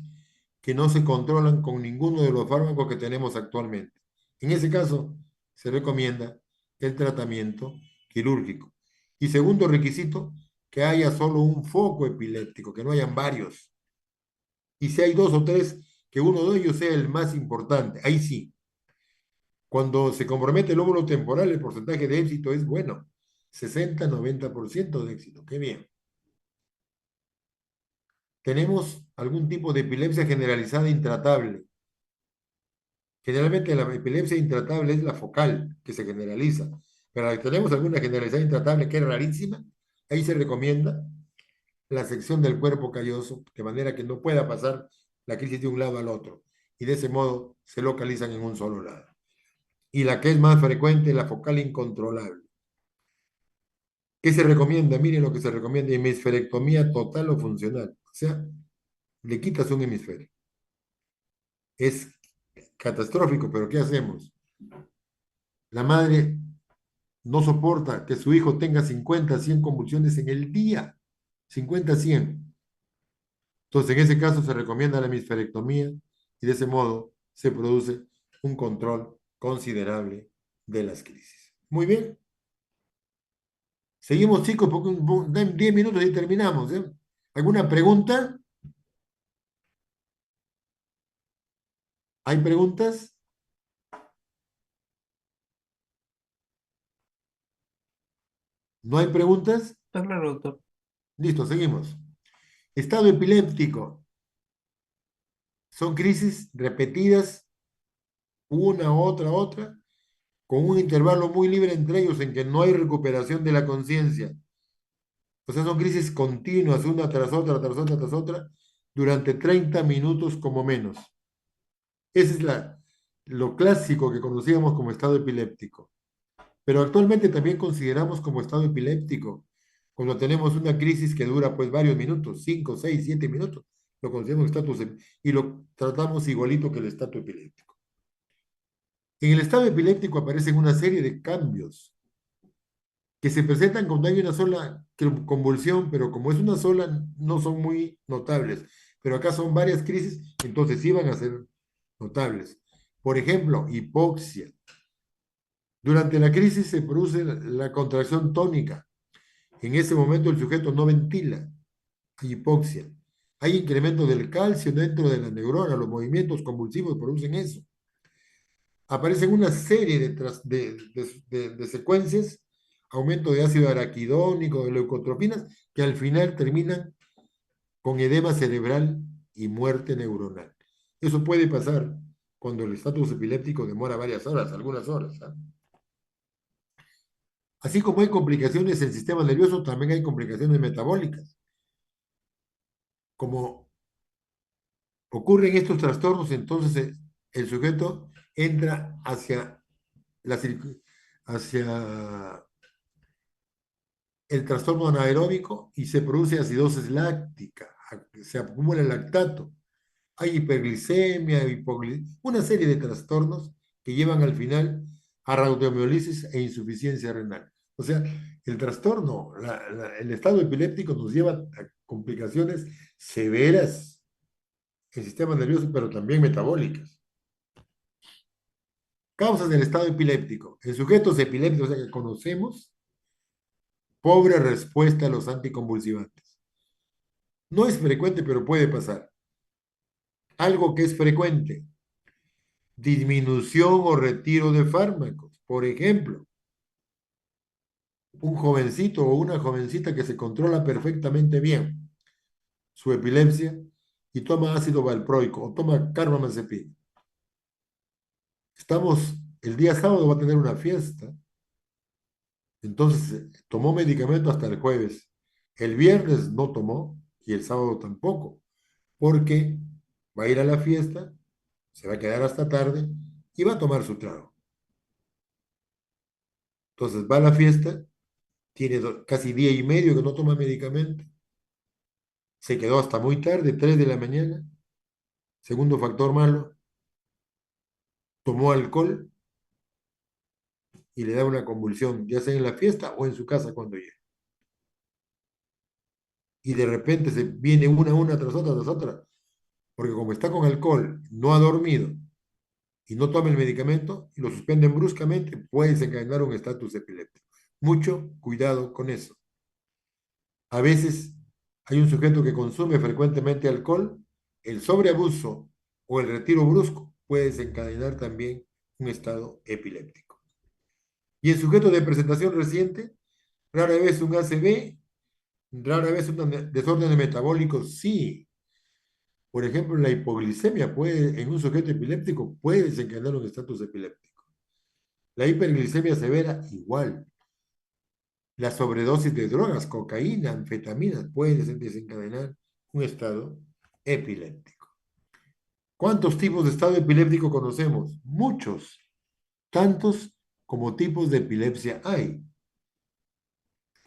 que no se controlan con ninguno de los fármacos que tenemos actualmente. En ese caso, se recomienda el tratamiento quirúrgico. Y segundo requisito, que haya solo un foco epiléptico, que no hayan varios. Y si hay dos o tres, que uno de ellos sea el más importante. Ahí sí. Cuando se compromete el lóbulo temporal, el porcentaje de éxito es bueno. 60-90% de éxito. Qué bien. Tenemos algún tipo de epilepsia generalizada intratable. Generalmente la epilepsia intratable es la focal, que se generaliza. Pero tenemos alguna generalidad intratable que es rarísima. Ahí se recomienda la sección del cuerpo calloso, de manera que no pueda pasar la crisis de un lado al otro. Y de ese modo se localizan en un solo lado. Y la que es más frecuente, la focal incontrolable. ¿Qué se recomienda? Miren lo que se recomienda: hemisferectomía total o funcional. O sea, le quitas un hemisferio. Es catastrófico, pero ¿qué hacemos? La madre no soporta que su hijo tenga 50, 100 convulsiones en el día. 50, 100. Entonces, en ese caso se recomienda la hemisferectomía y de ese modo se produce un control considerable de las crisis. Muy bien. Seguimos, chicos, porque en 10 minutos y terminamos, ¿eh? ¿Alguna pregunta? ¿Hay preguntas? ¿No hay preguntas? Está claro, doctor. Listo, seguimos. Estado epiléptico. Son crisis repetidas, una, otra, con un intervalo muy libre entre ellos en que no hay recuperación de la conciencia. O sea, son crisis continuas, una tras otra, durante 30 minutos como menos. Ese es lo clásico que conocíamos como estado epiléptico. Pero actualmente también consideramos como estado epiléptico cuando tenemos una crisis que dura pues varios minutos, 5, 6, 7 minutos. Lo consideramos y lo tratamos igualito que el estado epiléptico. En el estado epiléptico aparecen una serie de cambios que se presentan cuando hay una sola convulsión, pero como es una sola, no son muy notables. Pero acá son varias crisis, entonces sí van a ser notables. Por ejemplo, hipoxia. Durante la crisis se produce la contracción tónica. En ese momento el sujeto no ventila, hay hipoxia. Hay incremento del calcio dentro de la neurona, los movimientos convulsivos producen eso. Aparecen una serie de secuencias, aumento de ácido araquidónico, de leucotropinas, que al final terminan con edema cerebral y muerte neuronal. Eso puede pasar cuando el estatus epiléptico demora varias horas, algunas horas. ¿Ah? Así como hay complicaciones en el sistema nervioso, también hay complicaciones metabólicas. Como ocurren estos trastornos, entonces el sujeto entra hacia el trastorno anaeróbico y se produce acidosis láctica, se acumula el lactato, hay hiperglicemia, una serie de trastornos que llevan al final a rhabdomiolisis e insuficiencia renal. O sea, el trastorno, el estado epiléptico nos lleva a complicaciones severas en el sistema nervioso, pero también metabólicas. Causas del estado epiléptico. En sujetos epilépticos, o sea, que conocemos, pobre respuesta a los anticonvulsivantes. No es frecuente, pero puede pasar. Algo que es frecuente: disminución o retiro de fármacos. Por ejemplo, un jovencito o una jovencita que se controla perfectamente bien su epilepsia y toma ácido valproico o toma carbamazepina. El día sábado va a tener una fiesta, entonces tomó medicamento hasta el jueves. El viernes no tomó y el sábado tampoco, porque va a ir a la fiesta, se va a quedar hasta tarde y va a tomar su trago. Entonces va a la fiesta, tiene casi día y medio que no toma medicamento, se quedó hasta muy tarde, 3 de la mañana. Segundo factor malo, tomó alcohol y le da una convulsión, ya sea en la fiesta o en su casa cuando llega. Y de repente se viene una tras otra, porque como está con alcohol, no ha dormido y no toma el medicamento y lo suspenden bruscamente, puede desencadenar un estatus epiléptico. Mucho cuidado con eso. A veces hay un sujeto que consume frecuentemente alcohol, el sobreabuso o el retiro brusco puede desencadenar también un estado epiléptico. Y en sujetos de presentación reciente, rara vez un ACV, rara vez un desorden metabólico, sí. Por ejemplo, la hipoglicemia en un sujeto epiléptico puede desencadenar un estatus epiléptico. La hiperglicemia severa, igual. La sobredosis de drogas, cocaína, anfetaminas, puede desencadenar un estado epiléptico. ¿Cuántos tipos de estado epiléptico conocemos? Muchos, tantos como tipos de epilepsia hay.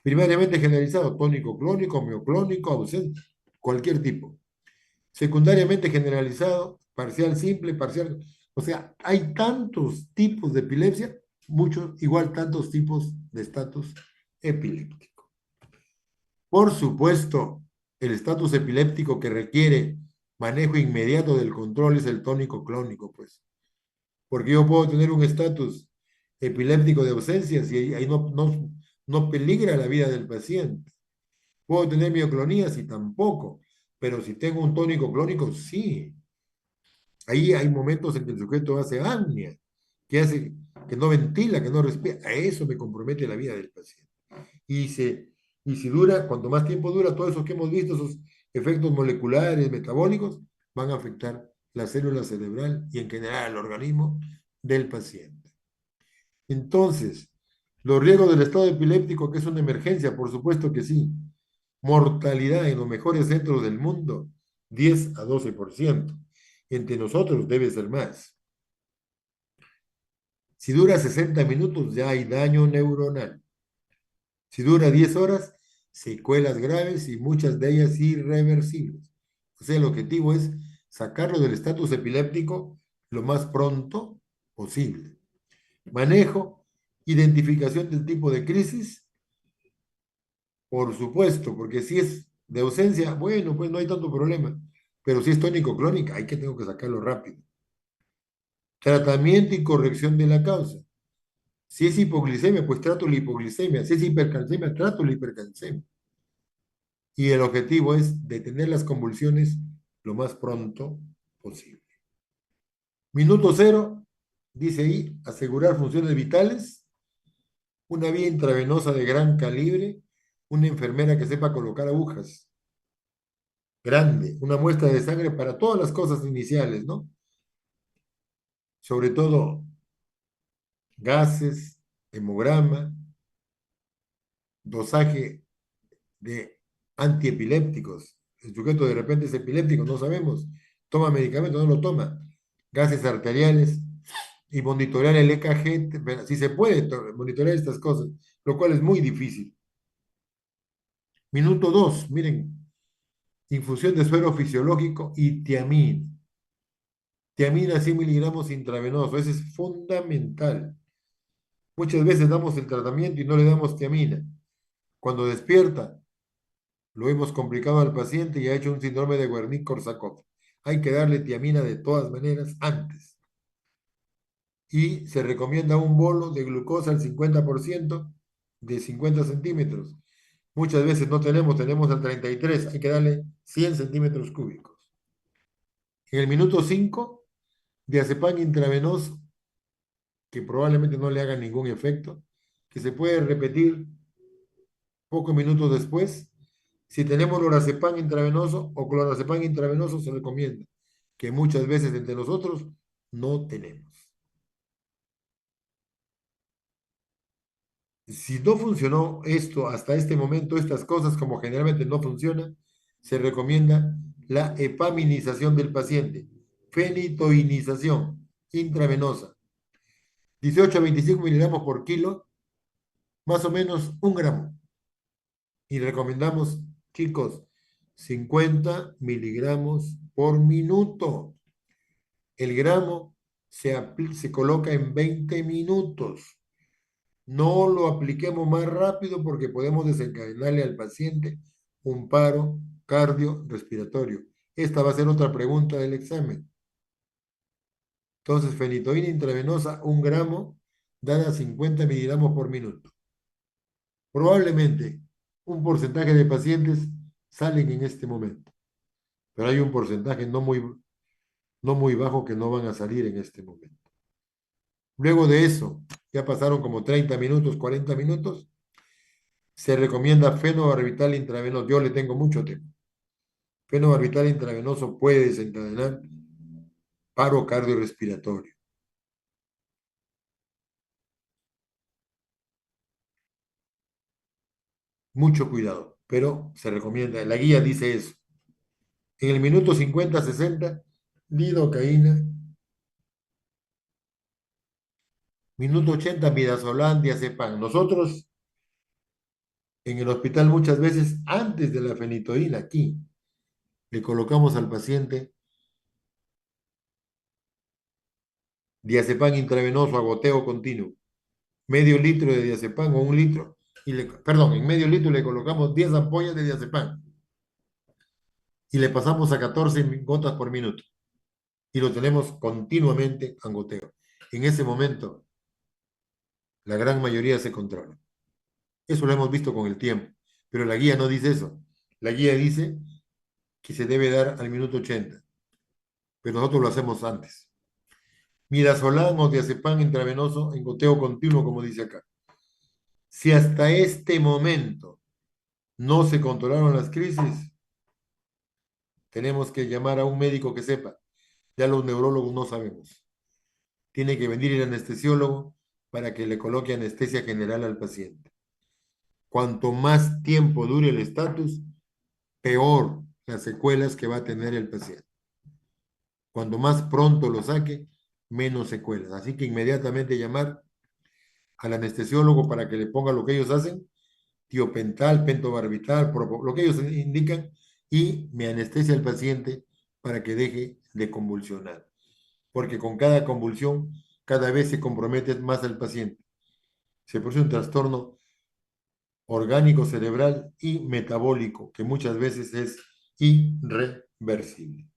Primariamente generalizado, tónico clónico, mioclónico, ausente, cualquier tipo. Secundariamente generalizado, parcial simple, parcial. O sea, hay tantos tipos de epilepsia, muchos, igual tantos tipos de estatus epiléptico. Por supuesto, el estatus epiléptico que requiere manejo inmediato del control es el tónico clónico, pues. Porque yo puedo tener un estatus epiléptico de ausencia si ahí no peligra la vida del paciente. Puedo tener mioclonías y tampoco, pero si tengo un tónico clónico, sí. Ahí hay momentos en que el sujeto hace apnea, que hace que no ventila, que no respira. A eso me compromete la vida del paciente. Y, y si dura, cuanto más tiempo dura, todos esos que hemos visto, esos efectos moleculares, metabólicos, van a afectar la célula cerebral y en general el organismo del paciente. Entonces, los riesgos del estado epiléptico, que es una emergencia, por supuesto que sí. Mortalidad en los mejores centros del mundo, 10 a 12%. Entre nosotros debe ser más. Si dura 60 minutos, ya hay daño neuronal. Si dura 10 horas, secuelas graves y muchas de ellas irreversibles. O sea, el objetivo es sacarlo del estatus epiléptico lo más pronto posible. Manejo, identificación del tipo de crisis, por supuesto, porque si es de ausencia, bueno, pues no hay tanto problema. Pero si es tónico-clónica, hay que tengo que sacarlo rápido. Tratamiento y corrección de la causa. Si es hipoglicemia, pues trato la hipoglicemia. Si es hipercalcemia, trato la hipercalcemia. Y el objetivo es detener las convulsiones lo más pronto posible. Minuto cero, dice ahí, asegurar funciones vitales, una vía intravenosa de gran calibre, una enfermera que sepa colocar agujas, grande, una muestra de sangre para todas las cosas iniciales, ¿no? Sobre todo gases, hemograma, dosaje de antiepilépticos. El sujeto de repente es epiléptico, no sabemos. Toma medicamento, no lo toma. Gases arteriales y monitorear el EKG, si se puede monitorear estas cosas, lo cual es muy difícil. Minuto 2, miren, infusión de suero fisiológico y tiamina. Tiamina 100 miligramos intravenoso, eso es fundamental. Muchas veces damos el tratamiento y no le damos tiamina. Cuando despierta, lo hemos complicado al paciente y ha hecho un síndrome de Wernicke-Korsakoff. Hay que darle tiamina de todas maneras antes. Y se recomienda un bolo de glucosa al 50% de 50 centímetros. Muchas veces no tenemos al 33, hay que darle 100 centímetros cúbicos. En el minuto 5, diazepam intravenoso, que probablemente no le haga ningún efecto, que se puede repetir pocos minutos después. Si tenemos lorazepam intravenoso o clorazepam intravenoso, se recomienda, que muchas veces entre nosotros no tenemos. Si no funcionó esto hasta este momento, estas cosas como generalmente no funcionan, se recomienda la epaminización del paciente, fenitoinización intravenosa, 18 a 25 miligramos por kilo, más o menos 1 gramo. Y recomendamos, chicos, 50 miligramos por minuto. El gramo se coloca en 20 minutos. No lo apliquemos más rápido porque podemos desencadenarle al paciente un paro cardiorrespiratorio. Esta va a ser otra pregunta del examen. Entonces, fenitoína intravenosa, 1 gramo, dada 50 miligramos por minuto. Probablemente un porcentaje de pacientes salen en este momento, pero hay un porcentaje no muy bajo que no van a salir en este momento. Luego de eso, ya pasaron como 30 minutos, 40 minutos, se recomienda fenobarbital intravenoso. Yo le tengo mucho tiempo. Fenobarbital intravenoso puede desencadenar paro cardiorrespiratorio. Mucho cuidado, pero se recomienda, la guía dice eso. En el minuto 50-60, lidocaína. Minuto 80, midazolam, diazepam. Nosotros en el hospital muchas veces, antes de la fenitoína, aquí, le colocamos al paciente diazepam intravenoso a goteo continuo. Medio litro de diazepam o 1 litro. Perdón, en medio litro le colocamos 10 ampollas de diazepam. Y le pasamos a 14 gotas por minuto. Y lo tenemos continuamente a goteo. En ese momento, la gran mayoría se controla. Eso lo hemos visto con el tiempo. Pero la guía no dice eso. La guía dice que se debe dar al minuto 80. Pero nosotros lo hacemos antes. Midazolam o diazepam intravenoso en goteo continuo, como dice acá. Si hasta este momento no se controlaron las crisis, tenemos que llamar a un médico que sepa. Ya los neurólogos no sabemos. Tiene que venir el anestesiólogo para que le coloque anestesia general al paciente. Cuanto más tiempo dure el estatus, peor las secuelas que va a tener el paciente. Cuando más pronto lo saque, menos secuelas. Así que inmediatamente llamar al anestesiólogo para que le ponga lo que ellos hacen, tiopental, pentobarbital, lo que ellos indican, y me anestesia al paciente para que deje de convulsionar. Porque con cada convulsión, cada vez se compromete más al paciente. Se produce un trastorno orgánico cerebral y metabólico, que muchas veces es irreversible.